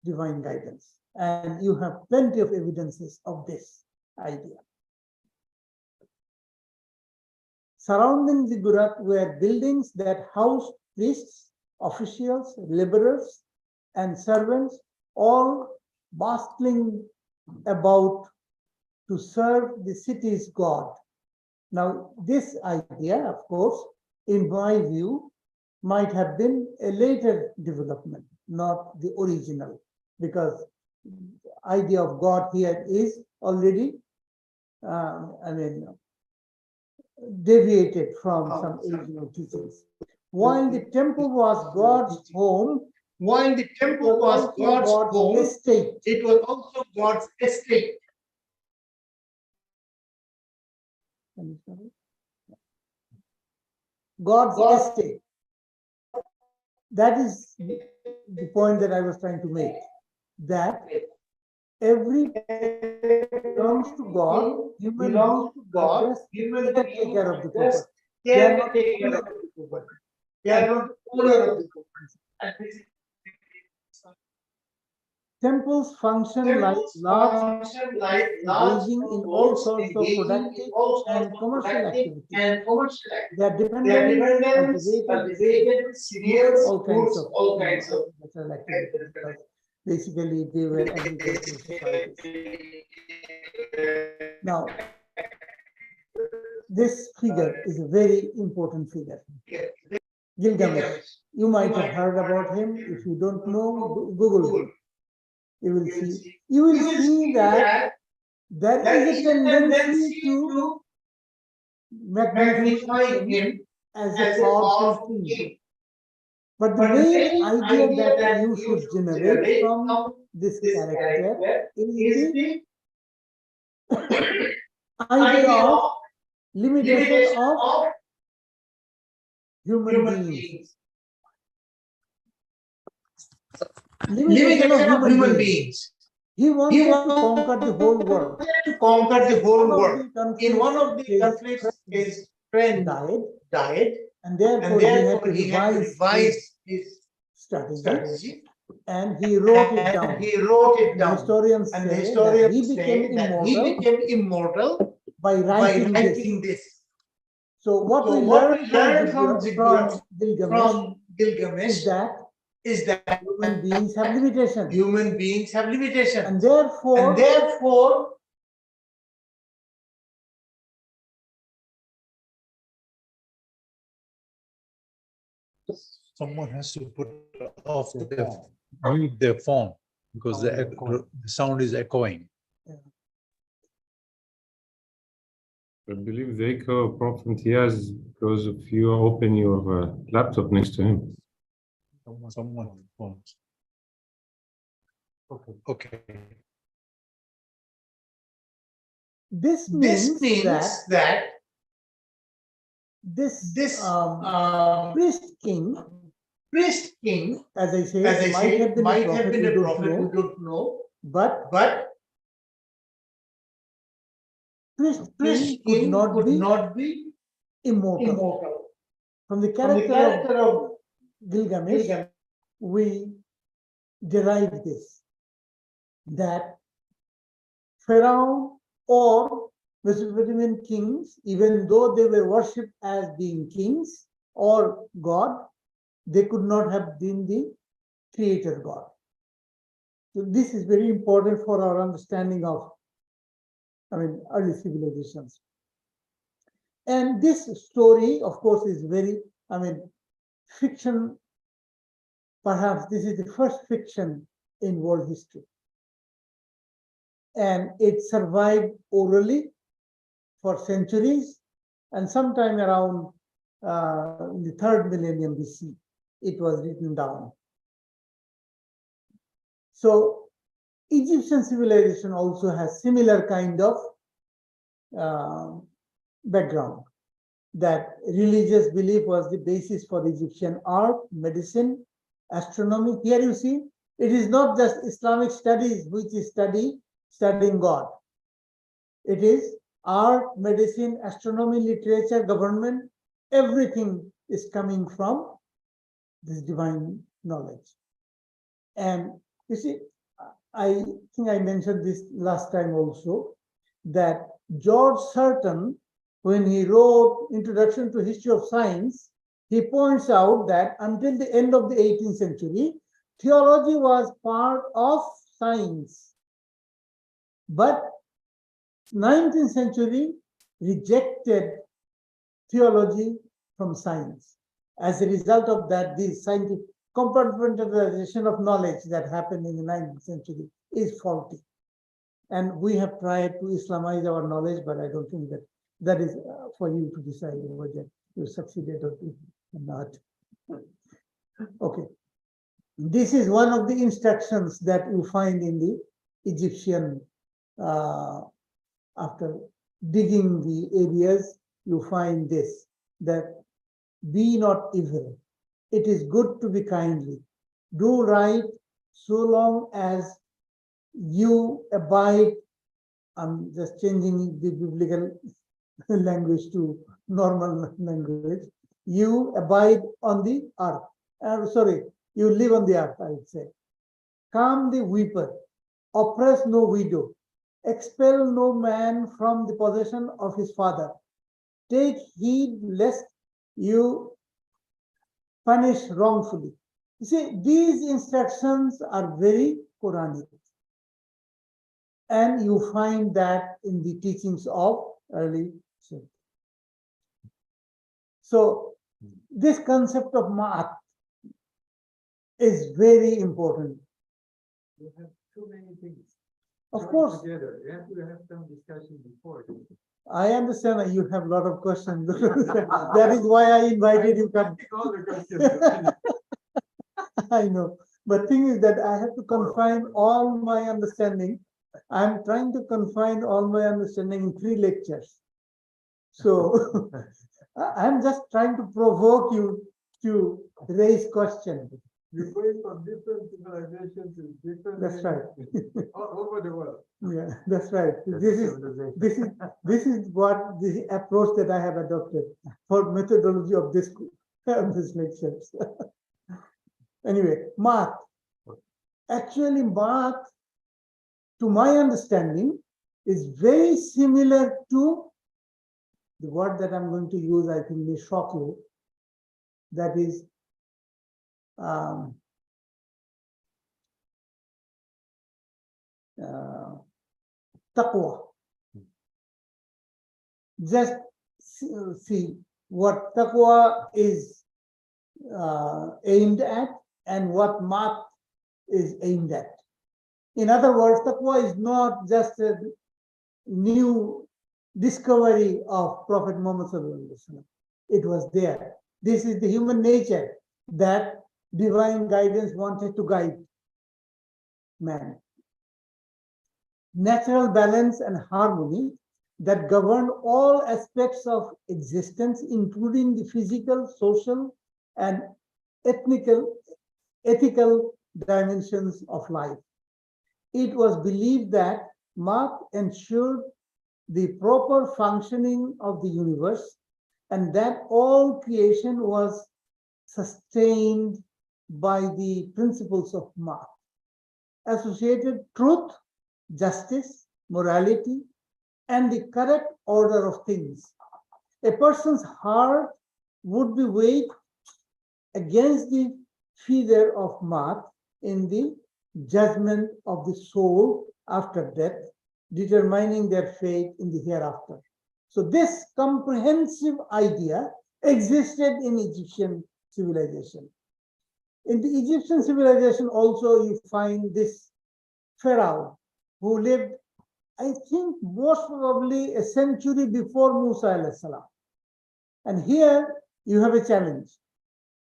divine guidance. And you have plenty of evidences of this idea. Surrounding Ziggurat were buildings that housed priests, officials, laborers, and servants, all bustling about to serve the city's god. Now, this idea, of course, in my view, might have been a later development, not the original, because the idea of God here is already, deviated from some original teachings. While the temple was God's home, it was also God's estate. God's estate. That is the point that I was trying to make. That every belongs to God, human take care of the property. They are not owner of the property. They are not owner of the property. Temples function like large engaging in all sorts of productive and commercial activities. They are dependent on cultivated cereals, all kinds of agricultural activities. Basically, they were agricultural societies. Now, this figure is a very important figure. Gilgamesh. You might have heard about him. If you don't know, Google him. You will see that there is a tendency to magnify him as a powerful king. But the main idea that you should generate from this character is the idea of limitation of human beings. Limitation of human beings. He wanted to conquer the whole world. In one of the conflicts, his friend died, and therefore he had to revise his strategy. And he wrote it down. He wrote it The down. historians And the say that historians he say became that he immortal became immortal by writing writing this. this. So what So we what learn we learned from Gilgamesh is that human beings have limitations. human beings have limitations. And therefore, someone has to put off mute their phone because the sound is echoing. I believe the echo, Prof. Imtiyaz, is because if you open your laptop next to him. Someone phones. Okay. this This means that this priest king, as I said, might have been a prophet, we don't know, but priest king could not be immortal. From the character of Gilgamesh, we derive this, that Pharaoh or Mesopotamian kings, even though they were worshipped as being kings or God, they could not have been the creator God. So this is very important for our understanding of, early civilizations. And this story, of course, is very, fiction. Perhaps this is the first fiction in world history. And it survived orally for centuries, and sometime around the 3rd millennium BC, it was written down. So Egyptian civilization also has similar kind of background, that religious belief was the basis for Egyptian art, medicine, astronomy. Here you see, it is not just Islamic studies which is studying God. It is art, medicine, astronomy, literature, government, everything is coming from this divine knowledge. And you see, I think I mentioned this last time also, that George Surton, when he wrote Introduction to History of Science, he points out that until the end of the 18th century, theology was part of science. But 19th century rejected theology from science. As a result of that, this scientific compartmentalization of knowledge that happened in the 19th century is faulty. And we have tried to Islamize our knowledge, but I don't think that is for you to decide whether you succeeded or not. Okay. This is one of the instructions that you find in the Egyptian, after digging the areas, you find this, that be not evil. It is good to be kindly. Do right so long as you abide. I'm just changing the biblical language to normal language. You abide on the earth. You live on the earth, I would say. Calm the weeper, oppress no widow, expel no man from the possession of his father. Take heed lest you punish wrongfully. You see, these instructions are very Quranic. And you find that in the teachings of early Sikh. So this concept of Ma'at is very important. You have too many things. Of course. Together. You have to have some discussion before. I understand that you have a lot of questions. That is why I invited you. All the questions. I know. But thing is that I have to confine all my understanding. I'm trying to confine all my understanding in 3 lectures. So I'm just trying to provoke you to raise questions. You're going from different civilizations to different. That's right. All over the world. Yeah, that's right. This is what the approach that I have adopted for methodology of this lectures. Anyway, Ma'at. Actually, Maat, to my understanding, is very similar to the word that I'm going to use, I think may shock you. That is taqwa. Just see what taqwa is aimed at and what Maat is aimed at. In other words, taqwa is not just a new discovery of Prophet Muhammad sallallahu alaihi wasallam. It was there. This is the human nature that divine guidance wanted to guide man. Natural balance and harmony that govern all aspects of existence, including the physical, social, and ethical dimensions of life. It was believed that Maat ensured the proper functioning of the universe and that all creation was sustained by the principles of Maat. Associated truth, justice, morality, and the correct order of things. A person's heart would be weighed against the feather of Maat in the judgment of the soul after death, determining their fate in the hereafter. So this comprehensive idea existed in Egyptian civilization. In the Egyptian civilization also you find this Pharaoh who lived, I think, most probably a century before Musa alayhi salam. And here you have a challenge.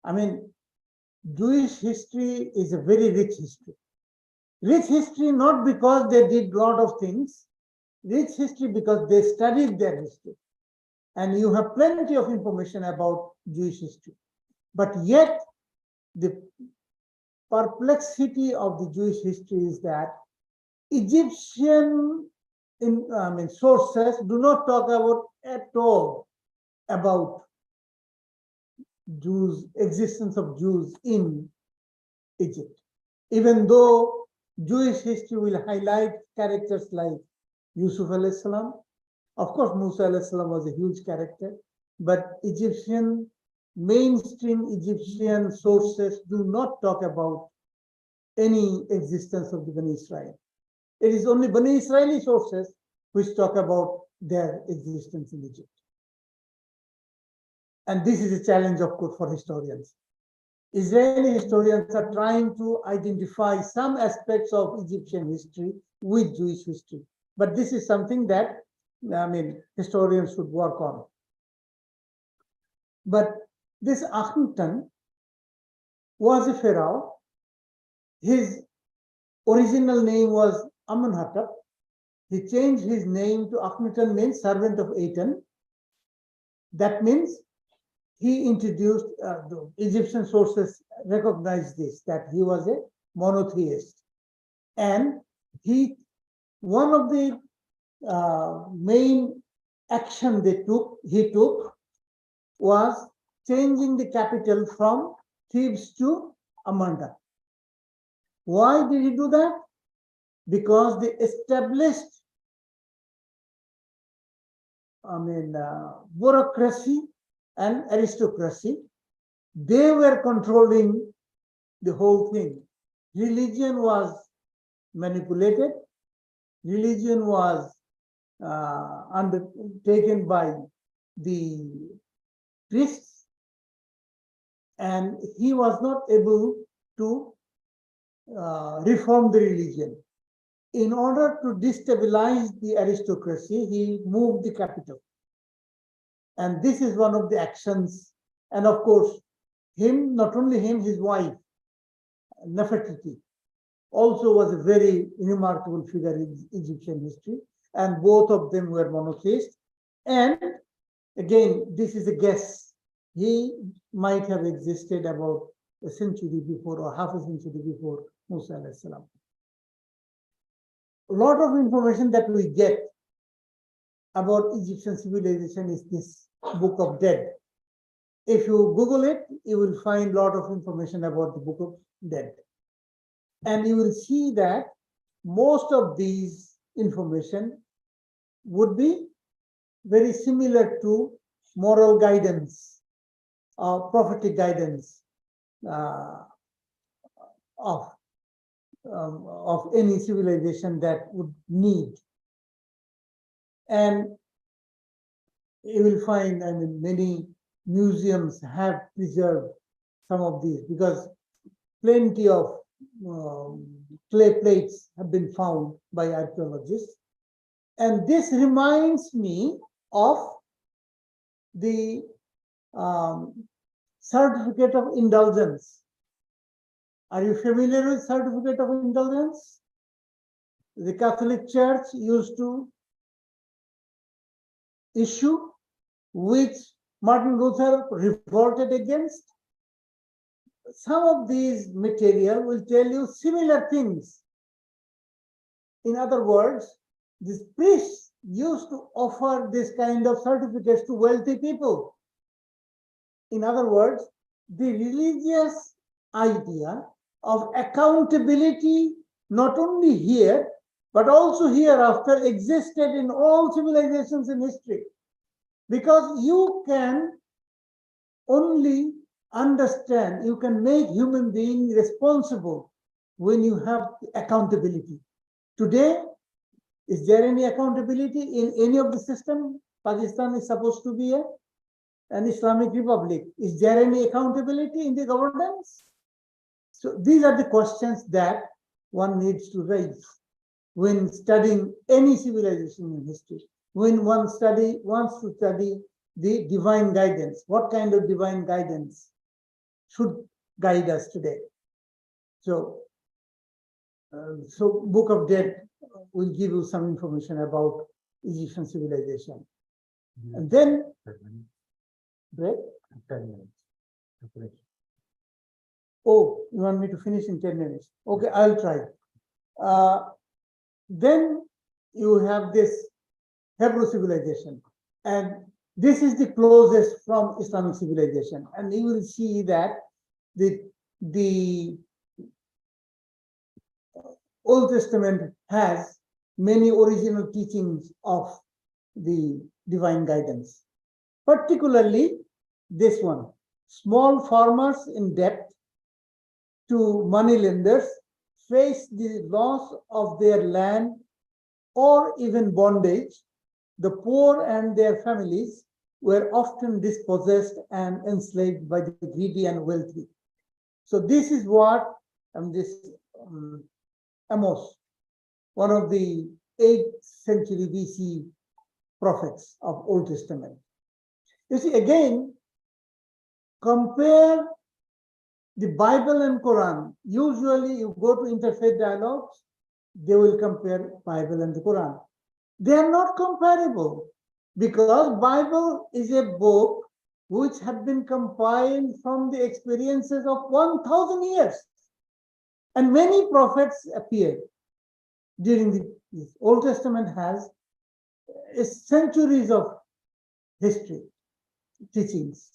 I mean, Jewish history is a very rich history. Rich history not because they did a lot of things, rich history because they studied their history. And you have plenty of information about Jewish history. But yet, the perplexity of the Jewish history is that Egyptian sources do not talk about at all about Jews, existence of Jews in Egypt. Even though Jewish history will highlight characters like Yusuf alayhi salam. Of course, Musa alayhi salam was a huge character, but mainstream Egyptian sources do not talk about any existence of the Bani Israel. It is only Bani Israeli sources which talk about their existence in Egypt. And this is a challenge, of course, for historians. Israeli historians are trying to identify some aspects of Egyptian history with Jewish history. But this is something that, historians should work on. But this Akhenaten was a pharaoh. His original name was Amenhotep. He changed his name to Akhenaten, means servant of Aten. That means he introduced, the Egyptian sources recognize this, that he was a monotheist. And one of the main action he took was changing the capital from Thebes to Amanda. Why did he do that? Because the established bureaucracy and aristocracy, they were controlling the whole thing. Religion was manipulated. Religion was undertaken by the priests, and he was not able to reform the religion. In order to destabilize the aristocracy, he moved the capital. And this is one of the actions. And of course, not only him, his wife, Nefertiti, also was a very remarkable figure in Egyptian history. And both of them were monotheists. And again, this is a guess. He might have existed about a century before or half a century before Musa alayhi salam. A lot of information that we get about Egyptian civilization is this Book of Dead. If you Google it, you will find a lot of information about the Book of Dead. And you will see that most of these information would be very similar to moral guidance or prophetic guidance of any civilization that would need. And you will find, I mean, many museums have preserved some of these because plenty of clay plates have been found by archaeologists. And this reminds me of the certificate of indulgence. Are you familiar with certificate of indulgence? The Catholic Church used to issue, which Martin Luther revolted against. Some of these material will tell you similar things. In other words, these priests used to offer this kind of certificates to wealthy people. In other words, the religious idea of accountability, not only here, but also hereafter, existed in all civilizations in history. Because you can only understand, you can make human beings responsible when you have accountability. Today, is there any accountability in any of the system? Pakistan is supposed to be an Islamic Republic. Is there any accountability in the governance? So these are the questions that one needs to raise when studying any civilization in history. When one wants to study the divine guidance, what kind of divine guidance should guide us today? So, Book of Dead will give you some information about Egyptian civilization. And then, break? 10 minutes. Oh, you want me to finish in 10 minutes? Okay, I'll try. Then you have this Hebrew civilization. And this is the closest from Islamic civilization. And you will see that the Old Testament has many original teachings of the divine guidance. Particularly this one, small farmers in debt to moneylenders face the loss of their land or even bondage. The poor and their families were often dispossessed and enslaved by the greedy and wealthy. So this is what Amos, one of the 8th century BC prophets of Old Testament. You see, again, compare the Bible and Quran. Usually you go to interfaith dialogues, they will compare Bible and the Quran. They are not comparable because Bible is a book which had been compiled from the experiences of 1,000 years. And many prophets appeared during the Old Testament has centuries of history, teachings.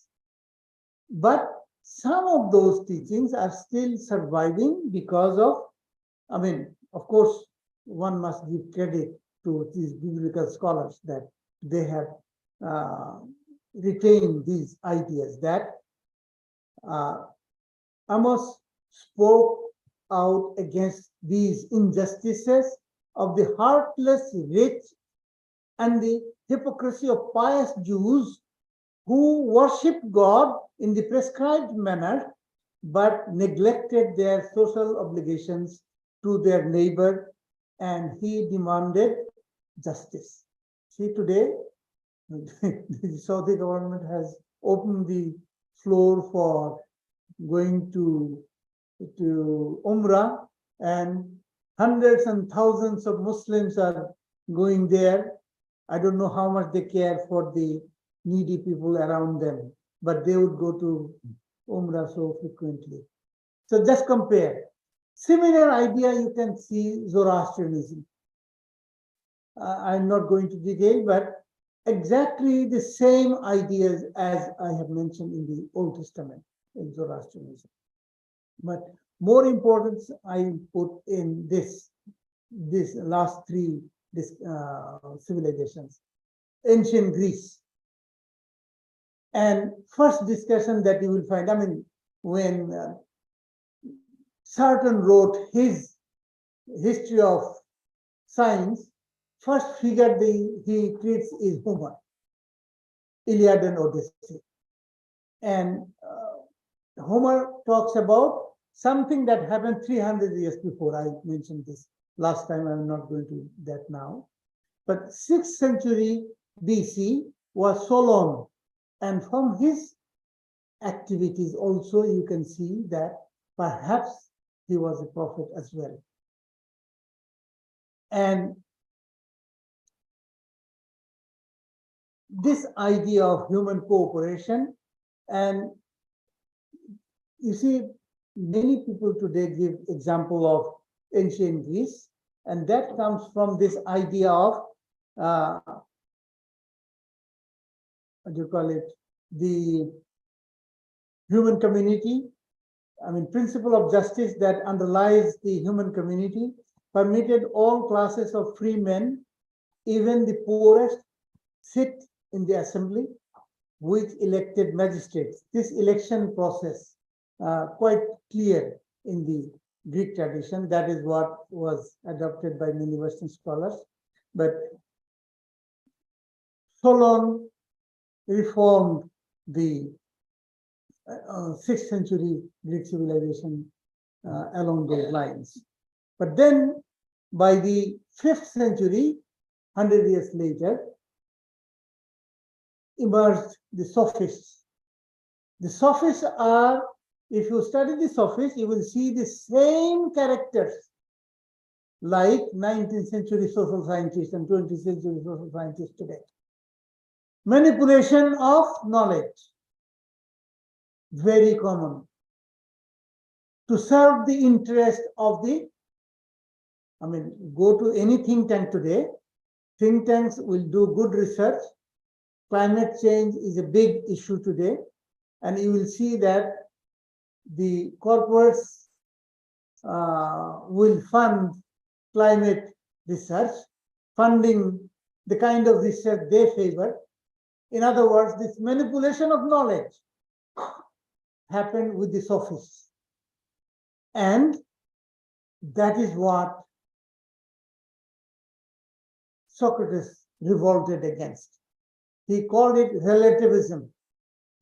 But some of those teachings are still surviving because of, I mean, of course, one must give credit to these biblical scholars that they have retained these ideas that Amos spoke out against these injustices of the heartless rich and the hypocrisy of pious Jews who worship God in the prescribed manner, but neglected their social obligations to their neighbor, and he demanded justice. See, today, the Saudi government has opened the floor for going to Umrah, and hundreds and thousands of Muslims are going there. I don't know how much they care for the needy people around them, but they would go to Umrah so frequently. So just compare. Similar idea you can see Zoroastrianism. I'm not going to detail, but exactly the same ideas as I have mentioned in the Old Testament in Zoroastrianism. But more importance I put in this last three civilizations. Ancient Greece. And first discussion that you will find, I mean, when Sarton wrote his history of science, first figure he treats is Homer, Iliad and Odyssey. And Homer talks about something that happened 300 years before. I mentioned this last time, I'm not going to that now. But 6th century BC was Solon. And from his activities also, you can see that perhaps he was a prophet as well. And this idea of human cooperation, and you see, many people today give example of ancient Greece, and that comes from this idea of what do you call it? The human community. I mean, principle of justice that underlies the human community permitted all classes of free men, even the poorest, sit in the assembly with elected magistrates. This election process, quite clear in the Greek tradition. That is what was adopted by many Western scholars. But Solon reformed the 6th century Greek civilization along those lines. But then by the 5th century, 100 years later, emerged the sophists. The sophists are, if you study the sophists, you will see the same characters like 19th century social scientists and 20th century social scientists today. Manipulation of knowledge, very common. To serve the interest of the, I mean, go to any think tank today, think tanks will do good research. Climate change is a big issue today, and you will see that the corporates will fund climate research, funding the kind of research they favor. In other words, this manipulation of knowledge happened with the sophists. And that is what Socrates revolted against. He called it relativism,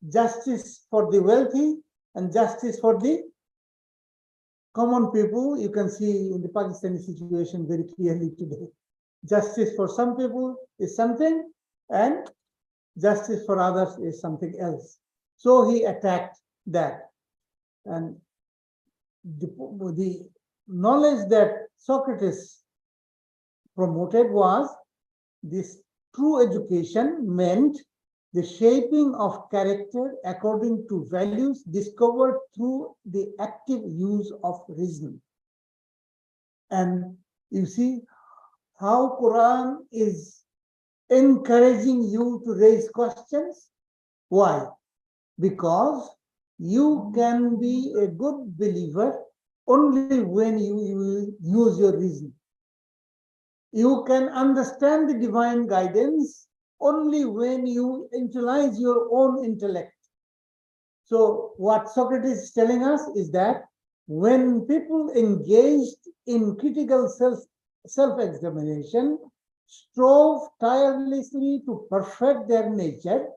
justice for the wealthy and justice for the common people. You can see in the Pakistani situation very clearly today. Justice for some people is something, and justice for others is something else. So he attacked that. And the knowledge that Socrates promoted was this true education meant the shaping of character according to values discovered through the active use of reason. And you see how Quran is encouraging you to raise questions. Why? Because you can be a good believer only when you use your reason. You can understand the divine guidance only when you utilize your own intellect. So what Socrates is telling us is that when people engaged in critical self-examination, strove tirelessly to perfect their nature,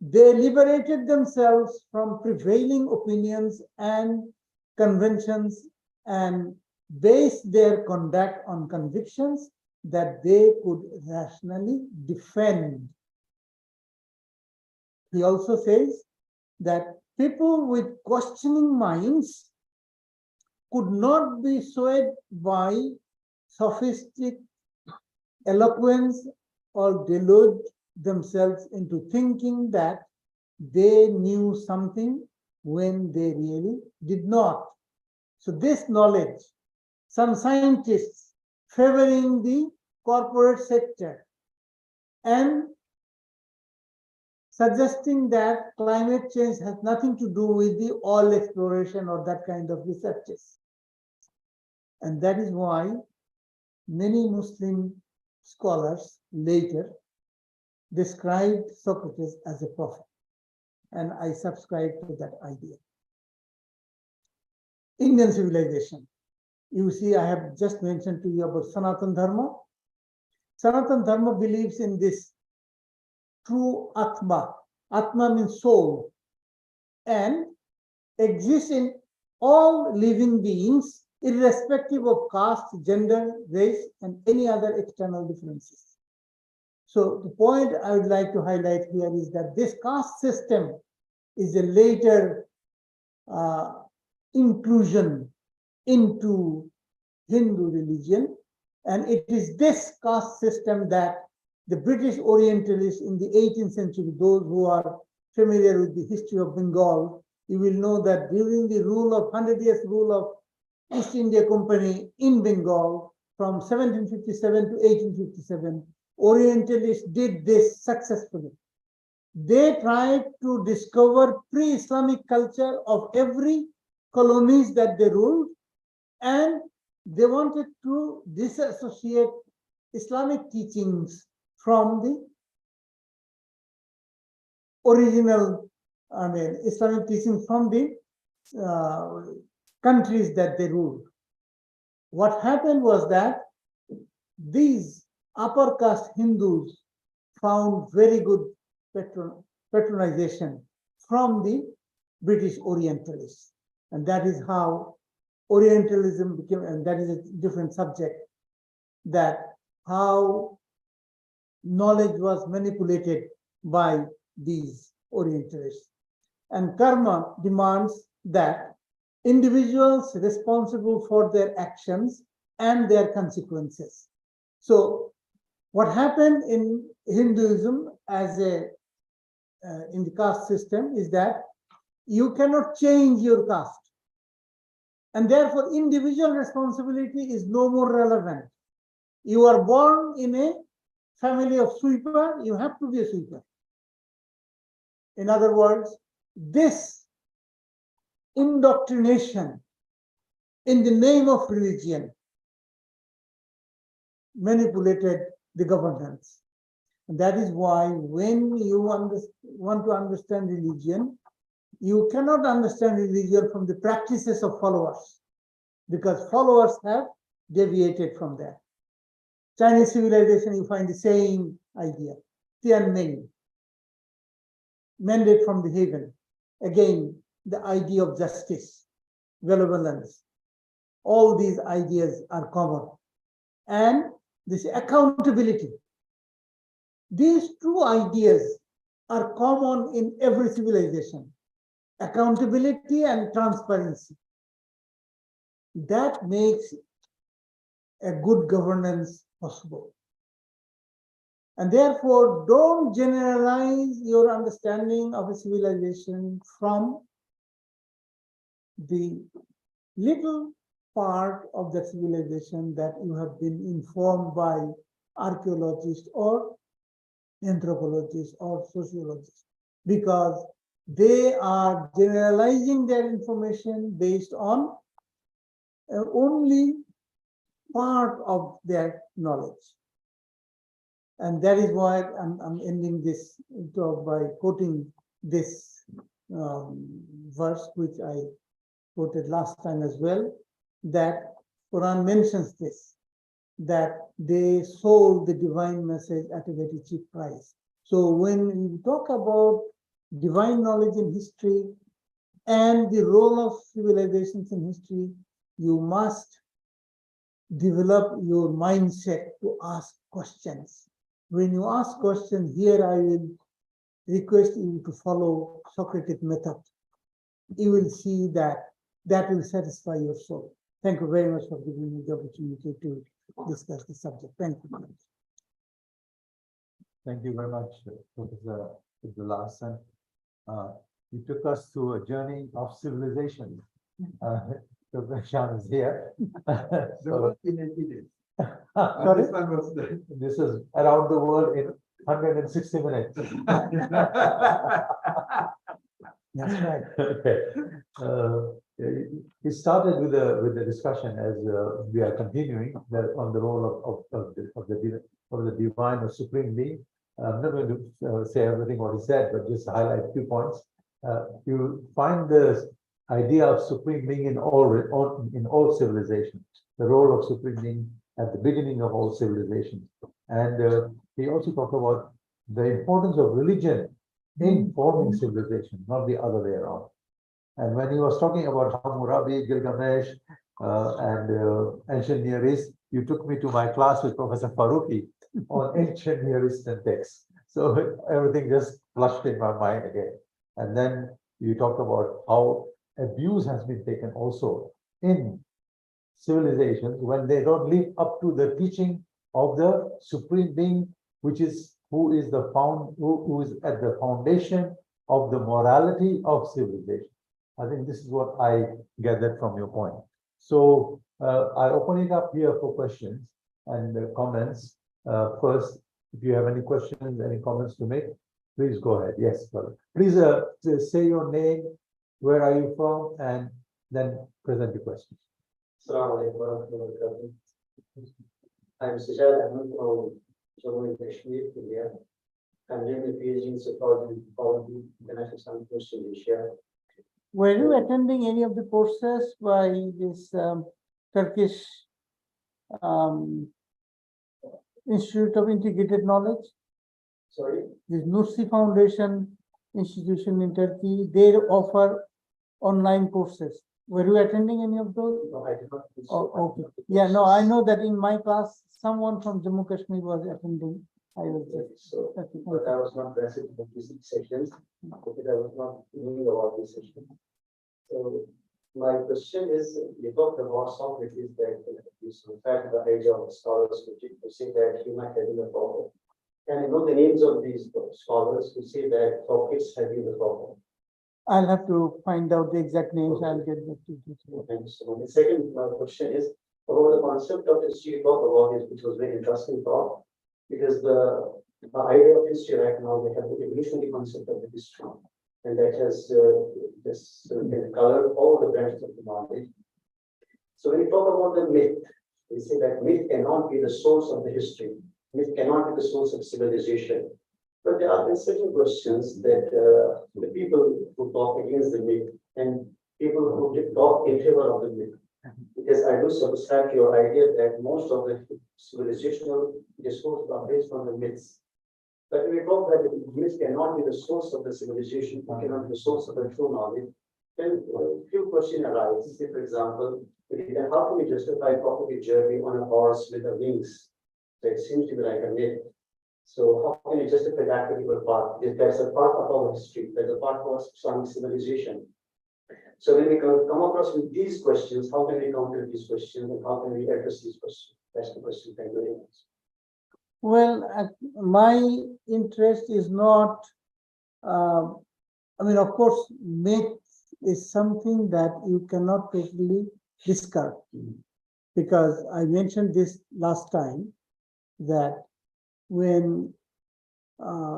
they liberated themselves from prevailing opinions and conventions and based their conduct on convictions that they could rationally defend. He also says that people with questioning minds could not be swayed by sophistic eloquence or delude themselves into thinking that they knew something when they really did not. So this knowledge, some scientists favoring the corporate sector and suggesting that climate change has nothing to do with the oil exploration or that kind of researches. And that is why many Muslim scholars later described Socrates as a prophet. And I subscribe to that idea. Indian civilization. You see, I have just mentioned to you about Sanatan Dharma. Sanatan Dharma believes in this true Atma. Atma means soul, and exists in all living beings, irrespective of caste, gender, race, and any other external differences. So the point I would like to highlight here is that this caste system is a later inclusion into Hindu religion, and it is this caste system that the British Orientalists in the 18th century, those who are familiar with the history of Bengal, you will know that during the rule of 100 years rule of East India Company in Bengal from 1757 to 1857, Orientalists did this successfully. They tried to discover pre-Islamic culture of every colonies that they ruled, and they wanted to disassociate Islamic teachings from the original, Islamic teachings from the countries that they ruled. What happened was that these upper caste Hindus found very good patronization from the British Orientalists. And that is how Orientalism became, and that is a different subject, that how knowledge was manipulated by these Orientalists. And karma demands that individuals responsible for their actions and their consequences. So what happened in Hinduism as a in the caste system is that you cannot change your caste, and therefore individual responsibility is no more relevant. You are born in a family of sweeper, you have to be a sweeper. In other words, this indoctrination in the name of religion manipulated the governance. And that is why when you want to understand religion, you cannot understand religion from the practices of followers, because followers have deviated from that. Chinese civilization, you find the same idea. Tianming, mandate from the heaven. Again, the idea of justice, benevolence. All these ideas are common. And this accountability. These two ideas are common in every civilization. Accountability and transparency. That makes a good governance possible. And therefore, don't generalize your understanding of a civilization from the little part of the civilization that you have been informed by archaeologists or anthropologists or sociologists, because they are generalizing their information based on only part of their knowledge. And that is why I'm ending this talk by quoting this verse, which I quoted last time as well, that Quran mentions this, that they sold the divine message at a very cheap price. So when we talk about divine knowledge in history and the role of civilizations in history, you must develop your mindset to ask questions. When you ask questions, here I will request you to follow Socratic method. You will see that that will satisfy your soul. Thank you very much for giving me the opportunity to discuss the subject. Thank you. Thank you very much, Professor Abdullah Ahsan. You took us through a journey of civilization. Dr. Shan is here. So, sorry? This is around the world in 160 minutes. That's right. Okay. He started with the discussion as we are continuing on the role of the divine or supreme being. I'm not going to say everything what he said, but just highlight a few points. You find the idea of supreme being in all civilizations, the role of supreme being at the beginning of all civilizations. And he also talked about the importance of religion in forming civilization, not the other way around. And when he was talking about Hammurabi, Gilgamesh, and ancient Near East, you took me to my class with Professor Faruqi on ancient Near Eastern texts. So everything just flushed in my mind again. And then you talked about how abuse has been taken also in civilizations when they don't live up to the teaching of the supreme being, who is at the foundation of the morality of civilization. I think this is what I gathered from your point. So I open it up here for questions and comments. First, if you have any questions, any comments to make, please go ahead. Yes, brother. Please say your name, where are you from, and then present your questions. Assalamu alaikum warahmatullahi wabarakatuh. I'm Sajjad Ahmed from Jammu and Kashmir, India. I'm doing a PhD in psychology and psychology, international science in Asia. Were you attending any of the courses by this Turkish Institute of Integrated Knowledge? Sorry? This Nursi Foundation institution in Turkey, they offer online courses. Were you attending any of those? No, I did not. Oh, okay. Yeah, no, I know that in my class, someone from Jammu Kashmir was attending. I was just. So, Okay, but I was not present in these sessions because I was not knowing about this session. So my question is, you talked about Socrates that is in fact the idea of scholars who say that he might have been the problem. Can you know the names of these scholars who say that Socrates had been the problem? I'll have to find out the exact names. Okay. I'll get back to you. Thank you so much. The second question is about the concept of history you talked about, which was very interesting talk, because the idea of history right now, they have the evolutionary concept of the history, and that has colored all the branches of the knowledge. So when you talk about the myth, we say that myth cannot be the source of the history. Myth cannot be the source of civilization. But there are certain questions that the people who talk against the myth and people who talk in favor of the myth. Because I do subscribe to your idea that most of the civilizational discourse are based on the myths. But when we talk that the myth cannot be the source of the civilization, it cannot be the source of the true knowledge, then a few questions arise. Say, for example, how can we justify property journey on a horse with the wings? So it seems to be like a myth. So how can you justify that particular part? There's a part of our history, there's a part of Islamic civilization. So when we come across with these questions, how can we counter these questions and how can we address these questions? That's the question. Thank you very much. Well, my interest is not, I mean, of course, myth is something that you cannot totally discard. Because I mentioned this last time, that when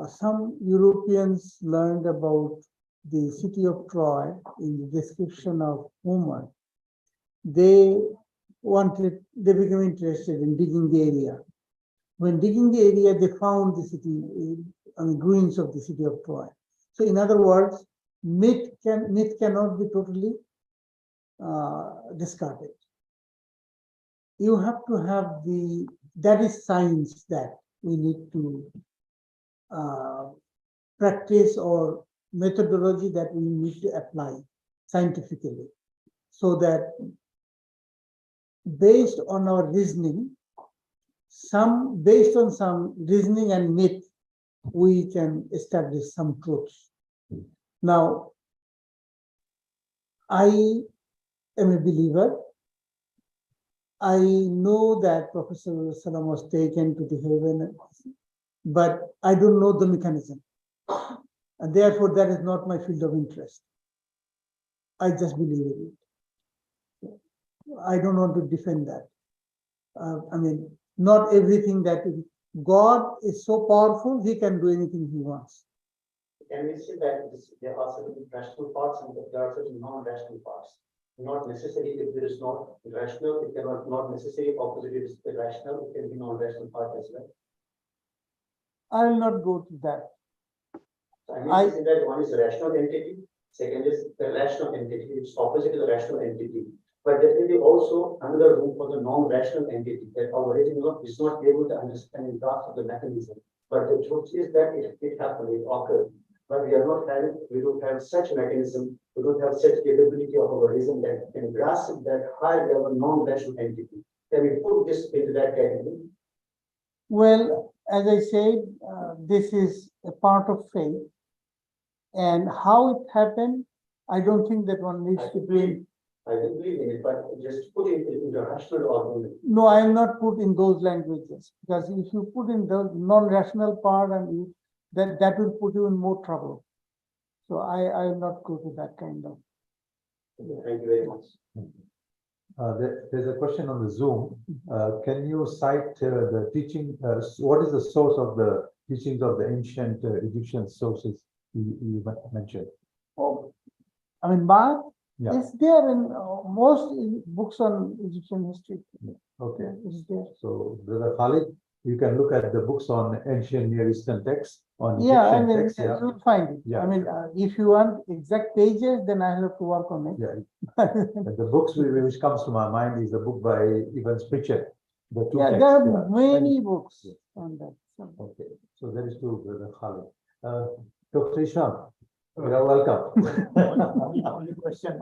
some Europeans learned about the city of Troy in the description of Homer, they became interested in digging the area. When digging the area, they found the city, ruins of the city of Troy. So in other words, myth cannot be totally discarded. You have to have that is science that we need to practice, or methodology that we need to apply scientifically, so that based on our reasoning, based on some reasoning and myth, we can establish some truths. Now, I am a believer. I know that Professor Salam was taken to the heaven, but I don't know the mechanism. And therefore, that is not my field of interest. I just believe in it. I don't want to defend that. I mean, not everything that God is so powerful, he can do anything he wants. Can we say that there are certain rational parts and there are certain non-rational parts? not necessary if there is not rational, it cannot not necessarily opposite it is irrational, it can be non-rational part as well. I will not go to that. So I mean, that one is a rational entity, second is the rational entity, it's opposite to the rational entity. But definitely also another room for the non-rational entity that our brain is not able to understand in grasp of the mechanism. But the truth is that it happened, it occurred. But we don't have such mechanism, we don't have such capability of our reason that can grasp that high level non-rational entity. Can we put this into that category? Well, as I said, this is a part of faith. And how it happened, I don't think that one needs to be. I don't believe in it, but just put it in the rational argument. No, I am not put in those languages, because if you put in the non-rational part, and then that will put you in more trouble. So I will not go to that kind of. Thank you very much. There's a question on the Zoom. Can you cite the teaching? What is the source of the teachings of the ancient Egyptian sources you mentioned? Oh, I mean, Math Yeah. is there in most books on Egyptian history. Okay. It's there. So, Brother Khalid, you can look at the books on ancient Near Eastern texts, on Yeah, I Egyptian mean, texts. Yeah. you'll find it. Yeah. I mean, if you want exact pages, then I have to work on it. Yeah. And the books which comes to my mind is the book by Evans Pritchett. The two Yeah, texts, there are yeah. many books on that. So, Okay, so that is true, Brother Khalid. Dr. Isham, you are welcome. Only question.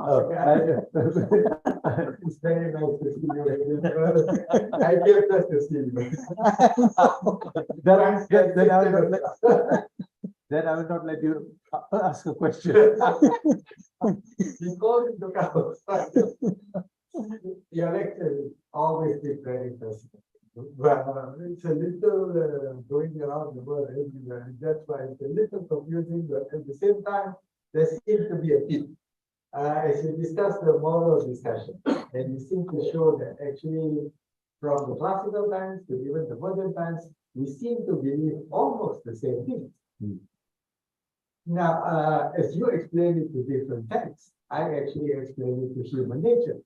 It's very nice to see you again. I feel blessed to see you. Then I will not let you ask a question. He called it to come. Your lecture is always been very interesting. But it's a little going around the world everywhere, and that's why it's a little confusing, but at the same time, there seems to be a theme. As you discuss the moral discussion, and you seem to show that actually from the classical times to even the modern times, we seem to believe almost the same thing. Now, as you explain it to different texts, I actually explain it to human nature.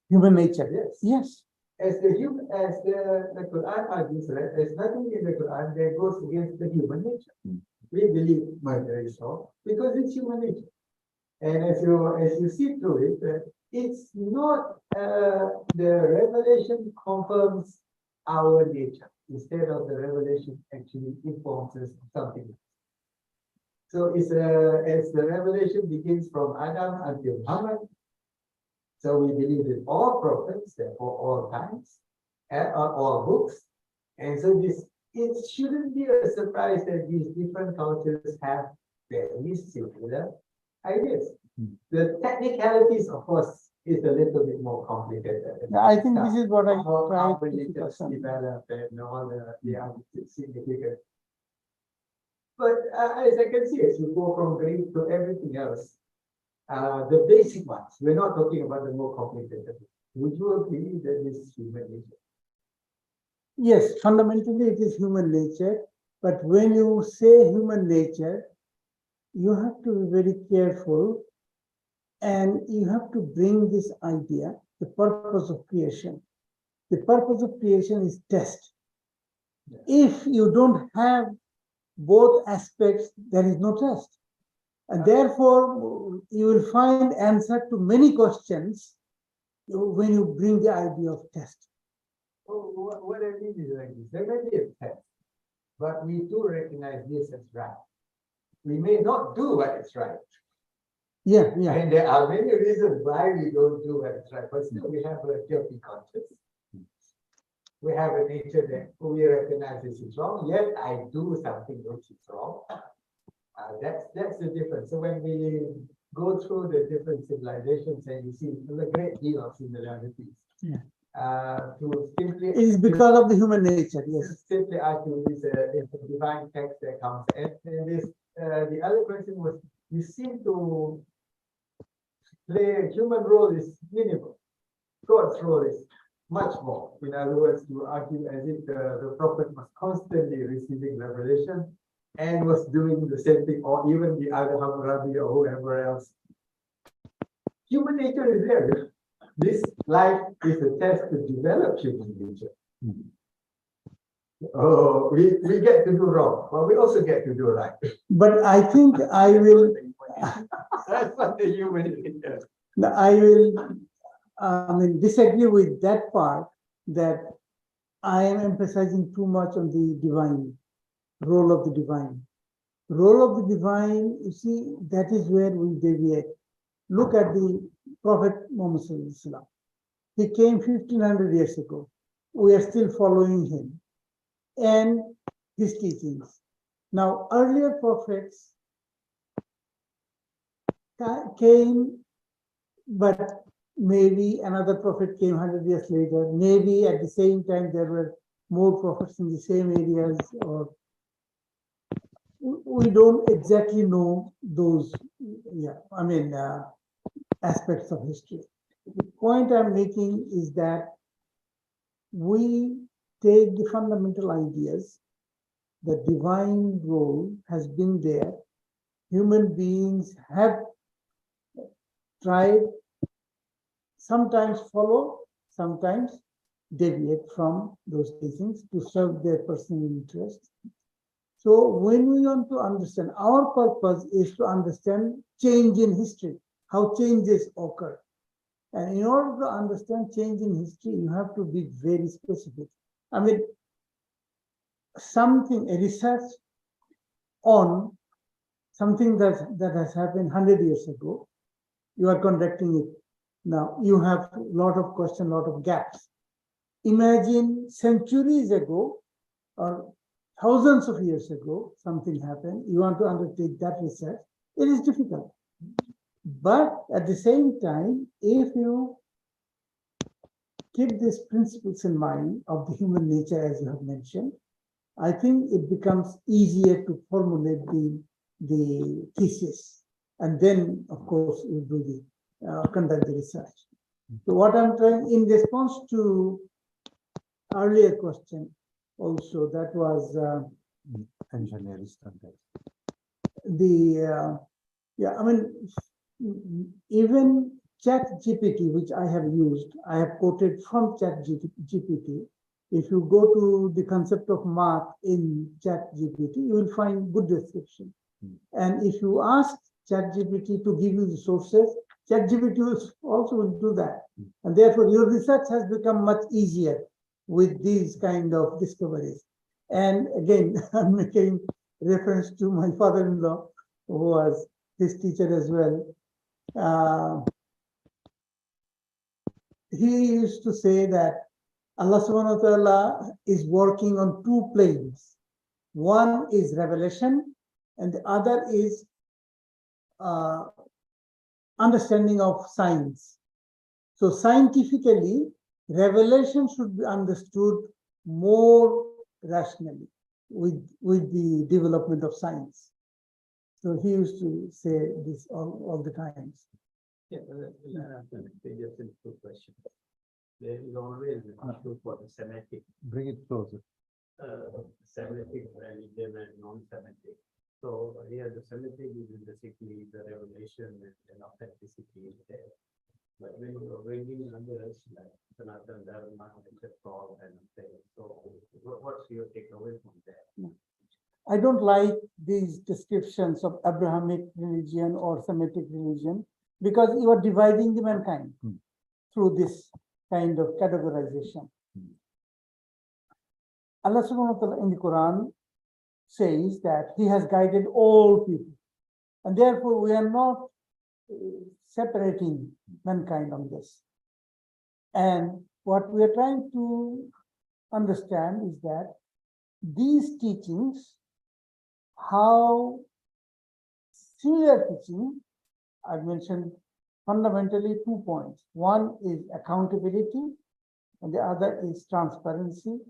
human nature. Yes. Yes. As the Quran argues, right, there's nothing in the Quran that goes against the human nature. We believe murder is wrong because it's human nature. And as you see through it, it's not the revelation confirms our nature. Instead of the revelation actually informs us of something else. So it's as the revelation begins from Adam until Muhammad. So we believe in all prophets, therefore all times, and all books. And so it shouldn't be a surprise that these different cultures have very similar ideas. The technicalities, of course, is a little bit more complicated. Yeah, I think this is what I how tried to religions focus on. develop and all the other significant. But as I can see, as you go from Greek to everything else, the basic ones, we're not talking about the more complicated. Would you agree that this is human nature? Yes, fundamentally it is human nature, but when you say human nature, you have to be very careful, and you have to bring this idea, the purpose of creation. The purpose of creation is test. If you don't have both aspects, there is no test. And therefore, you will find answer to many questions when you bring the idea of test. Oh, what I mean is like this. There may be a test, but we do recognize this as right. We may not do what is right. Yeah, yeah. And there are many reasons why we don't do what is right, but still we have a guilty conscience. We have a nature that we recognize this is wrong, yet I do something which is wrong. That's the difference. So when we go through the different civilizations and you see a great deal of similarities. Yeah. To simply It is because of the human nature, yes. simply argue this is a divine text that comes. And this the other question was, you seem to play a human role is minimal. God's role is much more. In other words, you argue as if the prophet was constantly receiving revelation and was doing the same thing, or even the other Hammurabi or whoever else. human nature is there. This life is a test to develop human nature. Oh, we get to do wrong, but we also get to do right. But I think I will, That's what the human nature. I will, disagree with that part, that I am emphasizing too much on the divine, role of the divine. Role of the divine, you see, that is where we deviate. Look at the Prophet Muhammad Sallallahu Alaihi Wasallam. He came 1500 years ago. We are still following him and his teachings. Now, earlier prophets came, but maybe another prophet came 100 years later. Maybe at the same time there were more prophets in the same areas, or we don't exactly know those, aspects of history. The point I'm making is that we take the fundamental ideas. The divine role has been there. Human beings have tried, sometimes follow, sometimes deviate from those teachings to serve their personal interests. So when we want to understand, our purpose is to understand change in history, how changes occur. And in order to understand change in history, you have to be very specific. I mean, a research on something that has happened 100 years ago, you are conducting it. Now, you have a lot of questions, a lot of gaps. Imagine centuries ago, or thousands of years ago, something happened. You want to undertake that research. It is difficult. But at the same time, if you keep these principles in mind of the human nature, as you have mentioned, I think it becomes easier to formulate the thesis. And then, of course, you do conduct the research. So what I'm trying, in response to earlier question, also that was engineering standard. Even ChatGPT, which I have used, I have quoted from ChatGPT. If you go to the concept of math in ChatGPT, you will find good description. And if you ask ChatGPT to give you the sources, ChatGPT also will do that. And therefore, your research has become much easier with these kind of discoveries. And again, I'm making reference to my father-in-law, who was his teacher as well. He used to say that Allah subhanahu wa ta'ala is working on two planes. One is revelation, and the other is understanding of science. So scientifically, revelation should be understood more rationally with the development of science. So he used to say this all the times. Yeah, just a good question. There is always an issue for the Semitic, Bring it closer. Semitic religion and non-Semitic. So here the Semitic is basically the revelation and authenticity is there. But when you are bringing others like Sanatana Dharma, Prof and things, so what's your takeaway from there? I don't like these descriptions of Abrahamic religion or Semitic religion, because you are dividing the mankind through this kind of categorization. Allah subhanahu wa ta'ala in the Quran says that He has guided all people, and therefore we are not separating mankind on this. And what we are trying to understand is that these teachings, how similar teaching, I've mentioned fundamentally 2 points. One is accountability, and the other is transparency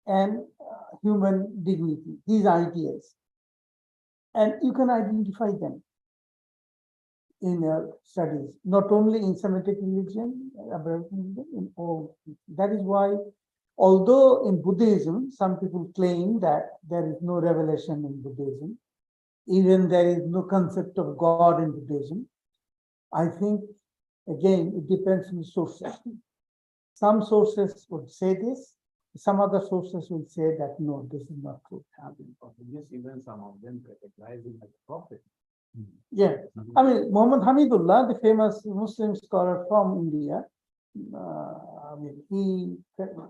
and human dignity, these ideas. And you can identify them in your studies, not only in Semitic religion, Abrahamic religion, in all. That is why, although in Buddhism, some people claim that there is no revelation in Buddhism, even there is no concept of God in Buddhism, I think Again, it depends on the sources. Some sources would say this, some other sources will say that no, this is not true. Yes, even some of them recognize him as a prophet. Yeah, I mean, Muhammad Hamidullah, the famous Muslim scholar from India, I mean, he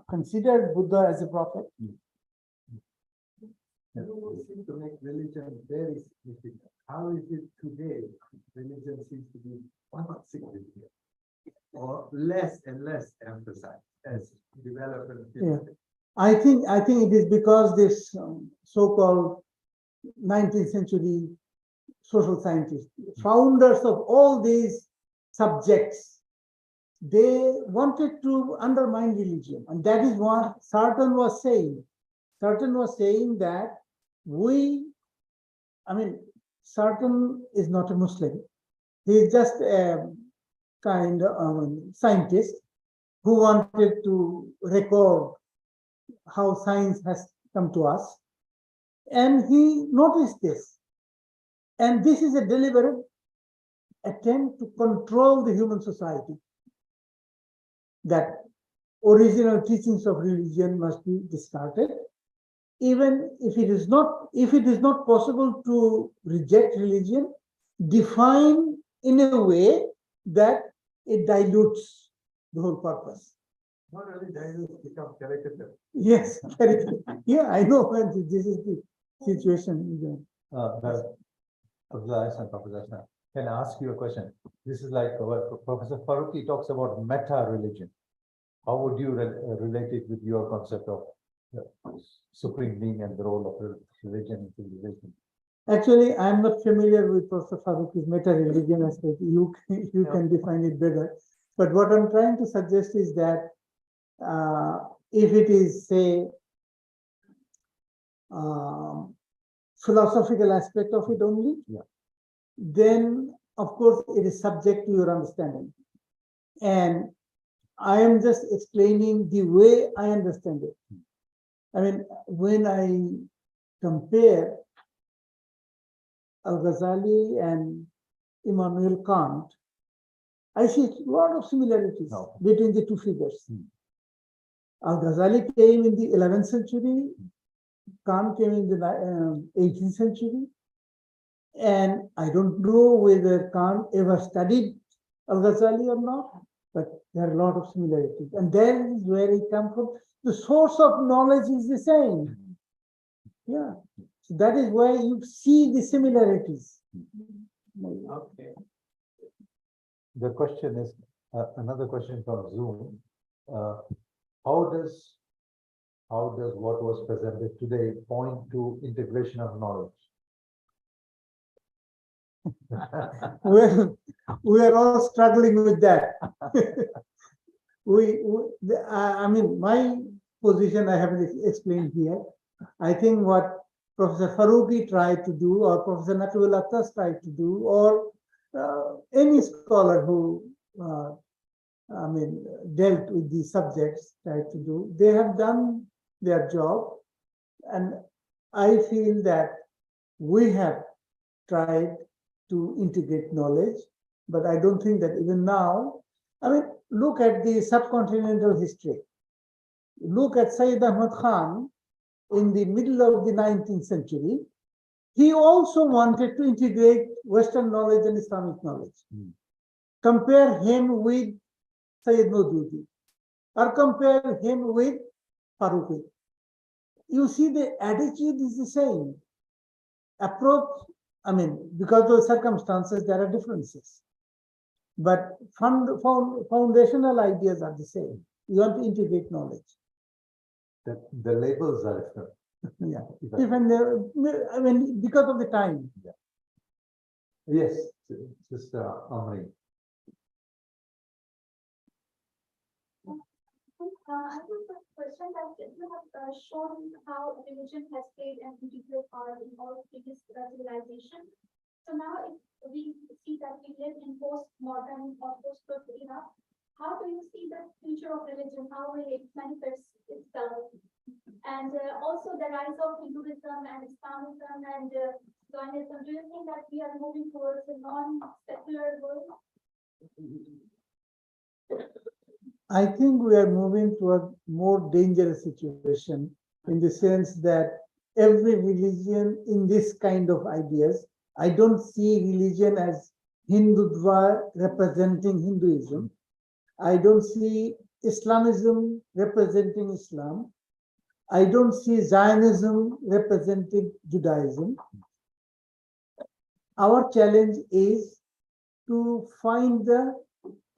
considered Buddha as a prophet. You seem to make religion very significant. How is it today? Religion seems to be not significant or less and less emphasized as development. Yeah. I think it is because this so-called 19th century social scientists, founders of all these subjects, they wanted to undermine religion. And that is what Sarton was saying. Sarton was saying that Sarton is not a Muslim. He is just a kind of scientist who wanted to record how science has come to us. And he noticed this. And this is a deliberate attempt to control the human society. That original teachings of religion must be discarded. Even if it is not possible to reject religion, define in a way that it dilutes the whole purpose. Not only dilutes, become caricature. Yes, very good. Yeah, I know this is the situation. Abdullah and Professor Ahsan, can I ask you a question? This is like what Professor Faruqi talks about meta-religion. How would you relate it with your concept of supreme being and the role of religion and civilization? Actually, I'm not familiar with Professor Faruqi's meta-religion aspect. You can define it better. But what I'm trying to suggest is that if it is, say, philosophical aspect of it only, then of course it is subject to your understanding. And I am just explaining the way I understand it. I mean, when I compare Al-Ghazali and Immanuel Kant, I see a lot of similarities between the two figures. Al-Ghazali came in the 11th century, Kant came in the 18th century, and I don't know whether Kant ever studied Al-Ghazali or not, but there are a lot of similarities. And that is where it comes from. The source of knowledge is the same. Yeah. So that is why you see the similarities. Okay. The question is, another question from Zoom. How does what was presented today point to integration of knowledge? Well, we are all struggling with that. I mean, my position I haven't explained here. I think what Professor Faruqi tried to do, or Professor Natullah Akhtas tried to do, or any scholar who dealt with these subjects tried to do, they have done their job. And I feel that we have tried to integrate knowledge, but I don't think that even now, I mean, look at the subcontinental history. Look at Sayyid Ahmad Khan in the middle of the 19th century. He also wanted to integrate Western knowledge and Islamic knowledge. Compare him with Sayyid Nurjudi, or compare him with Faruqi. You see the attitude is the same. Approach, I mean, because of the circumstances, there are differences. But foundational ideas are the same. You want to integrate knowledge. The labels are different. Yeah. Even I mean, because of the time. Yes, Sister Amri. I have a question that you have shown how religion has played an integral part in all previous civilizations. So now if we see that we live in post-modern or post-truth era, how do you see the future of religion? How will it manifest itself? And also the rise of Hinduism and Islamism and Zionism. Do you think that we are moving towards a non-secular world? I think we are moving to a more dangerous situation in the sense that every religion in this kind of ideas, I don't see religion as Hindutva representing Hinduism. I don't see Islamism representing Islam. I don't see Zionism representing Judaism. Our challenge is to find the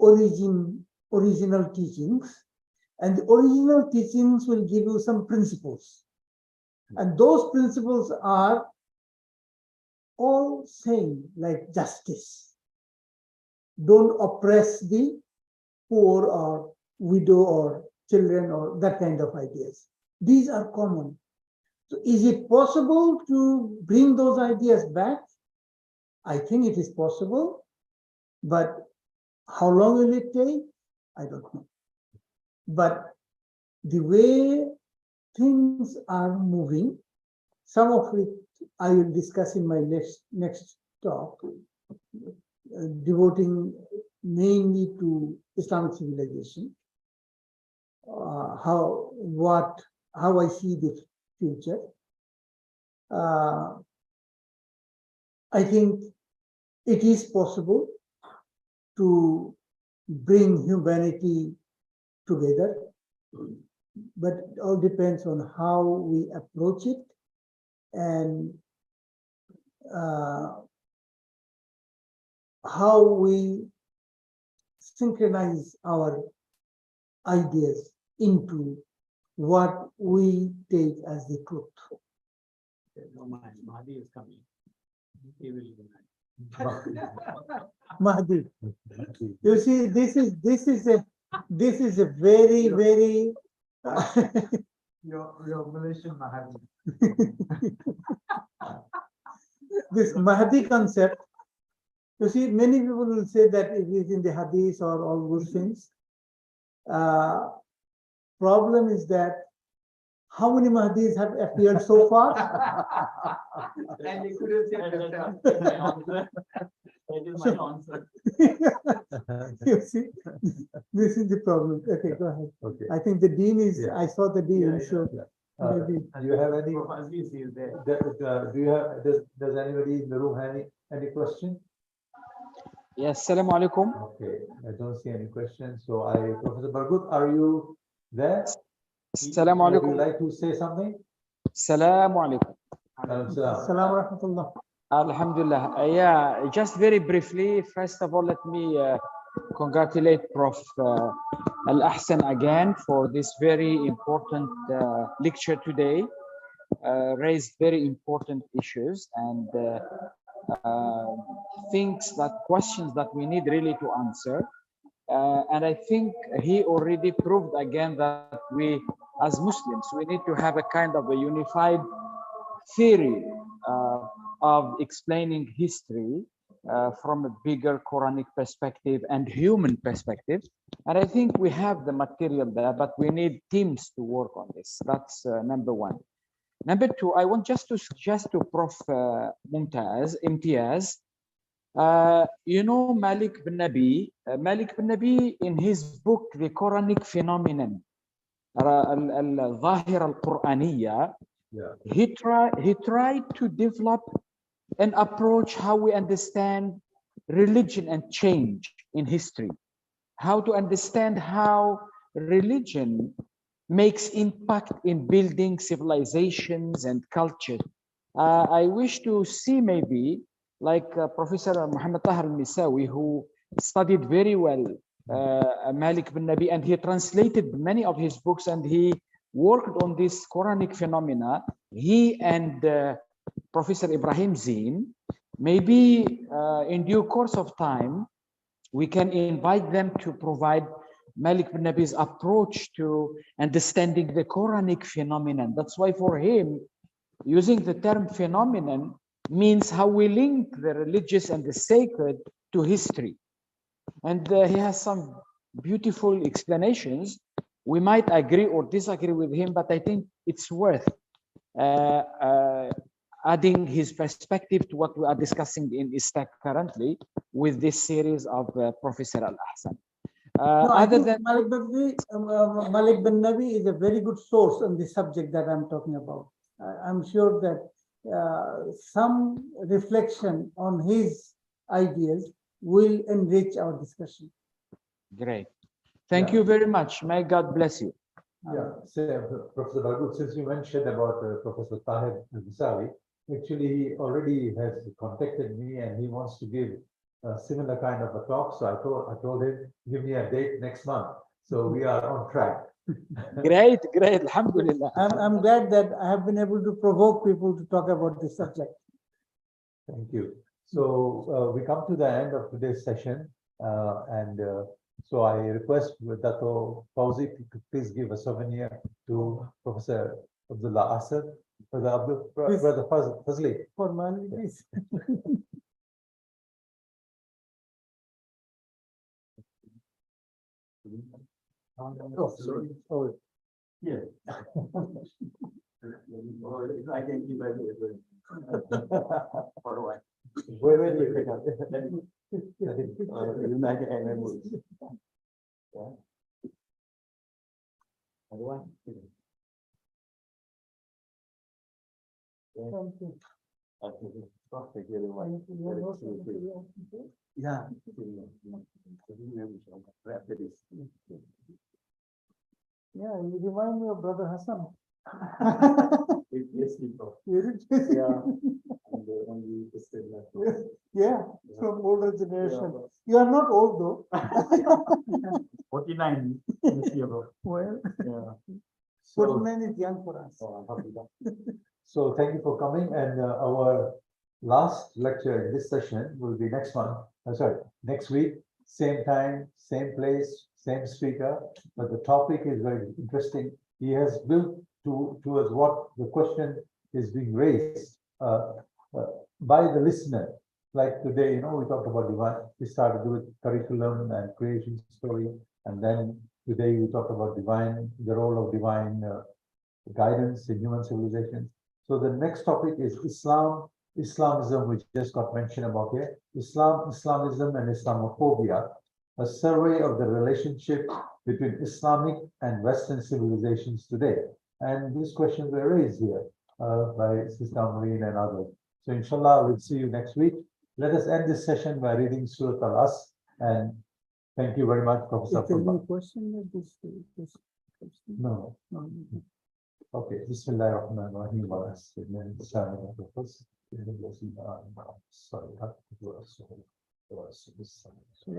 original teachings, and the original teachings will give you some principles. And those principles are all same, like justice. Don't oppress the poor or widow or children or that kind of ideas. These are common. So is it possible to bring those ideas back? I think it is possible, but how long will it take? I don't know. But the way things are moving, some of it I will discuss in my next talk, devoting mainly to Islamic civilization, how I see the future. I think it is possible to bring humanity together, but it all depends on how we approach it and how we synchronize our ideas into what we take as the truth. No, Mahdi is coming. He will unite. Mahdi, you see, this is a very Your Malaysian Mahdi. this Mahdi concept. You see, many people will say that it is in the hadith or all good things. Problem is that how many Mahdis have appeared so far? And you couldn't say yourself. That is my answer. You see, this is the problem. Okay, go ahead. Okay. I think the dean is, Yeah. I saw the dean, Yeah, so yeah. maybe. Do you have any, Prof. Aziz is there. does anybody in the room have any question? Yes, Assalamu alaikum. Okay, I don't see any questions. So Professor Bargut, are you there? Assalamu Would you alaikum. like to say something? Assalamu alaikum. Salam. Assalamu rahmatullah. Alhamdulillah. Yeah, just very briefly, first of all, let me congratulate Prof. Al-Ahsan again for this very important lecture today. Raised very important issues and questions that we need really to answer. And I think he already proved again that we, as Muslims, we need to have a kind of a unified theory of explaining history from a bigger Quranic perspective and human perspective. And I think we have the material there, but we need teams to work on this. That's number one. Number two, I want just to suggest to Prof. Imtiyaz, you know Malik bin Nabi. Malik bin Nabi, in his book, The Quranic Phenomenon, Al-Zahir al-Qur'aniyya, he tried to develop an approach how we understand religion and change in history, how to understand how religion makes impact in building civilizations and culture. I wish to see maybe like Professor Muhammad Tahir al-Misawi, who studied very well Malik bin Nabi, and he translated many of his books and he worked on this Quranic phenomena. He and Professor Ibrahim Zine, maybe in due course of time, we can invite them to provide Malik bin Nabi's approach to understanding the Quranic phenomenon. That's why for him, using the term phenomenon means how we link the religious and the sacred to history. And he has some beautiful explanations. We might agree or disagree with him, but I think it's worth adding his perspective to what we are discussing in ISTAC currently with this series of Professor Al-Ahsan. No, I Other think than Malik bin Nabi is a very good source on the subject that I'm talking about. I'm sure that some reflection on his ideas will enrich our discussion. great. Thank Yeah. you very much. May God bless you. Yeah, so, Professor Bargut, since you mentioned about Professor Tahir Musawi, actually he already has contacted me and he wants to give a similar kind of a talk. So I told him, give me a date next month. So we are on track. Great, great. Alhamdulillah. I'm glad that I have been able to provoke people to talk about this subject. Thank you. So we come to the end of today's session, so I request Dato Fauzi to please give a souvenir to Professor Abdullah Ahsan, Brother Fazli. Formalities. Oh, sorry. Oh, Yeah. I can give back it. Where do you pick up? United Arab Emirates. thank you. Yeah. Yeah, you remind me of Brother Hassan. Yes, Prof. Yeah. Yeah, from older generation. You are not old though. 49 this year, bro. Well, Yeah. 49 is young for us. So thank you for coming, and our last lecture in this session will be next month. Next week, same time, same place, same speaker, but the topic is very interesting. He has built towards what the question is being raised by the listener. Like today, you know, we talked about divine. We started with curriculum and creation story, and then today we talked about divine, the role of divine guidance in human civilization. So the next topic is Islamism, which just got mentioned about here. Islamism and Islamophobia, a survey of the relationship between Islamic and Western civilizations today. And these questions were raised here by Sister Marine and others. So inshallah, we'll see you next week. Let us end this session by reading Surah Al-As, and thank you very much, Professor. Is there any question with this question? No. No. Okay, Bismillahirrahmanirrahim.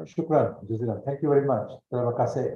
Shukran, Jazilan. Thank you very much. Terima kasih.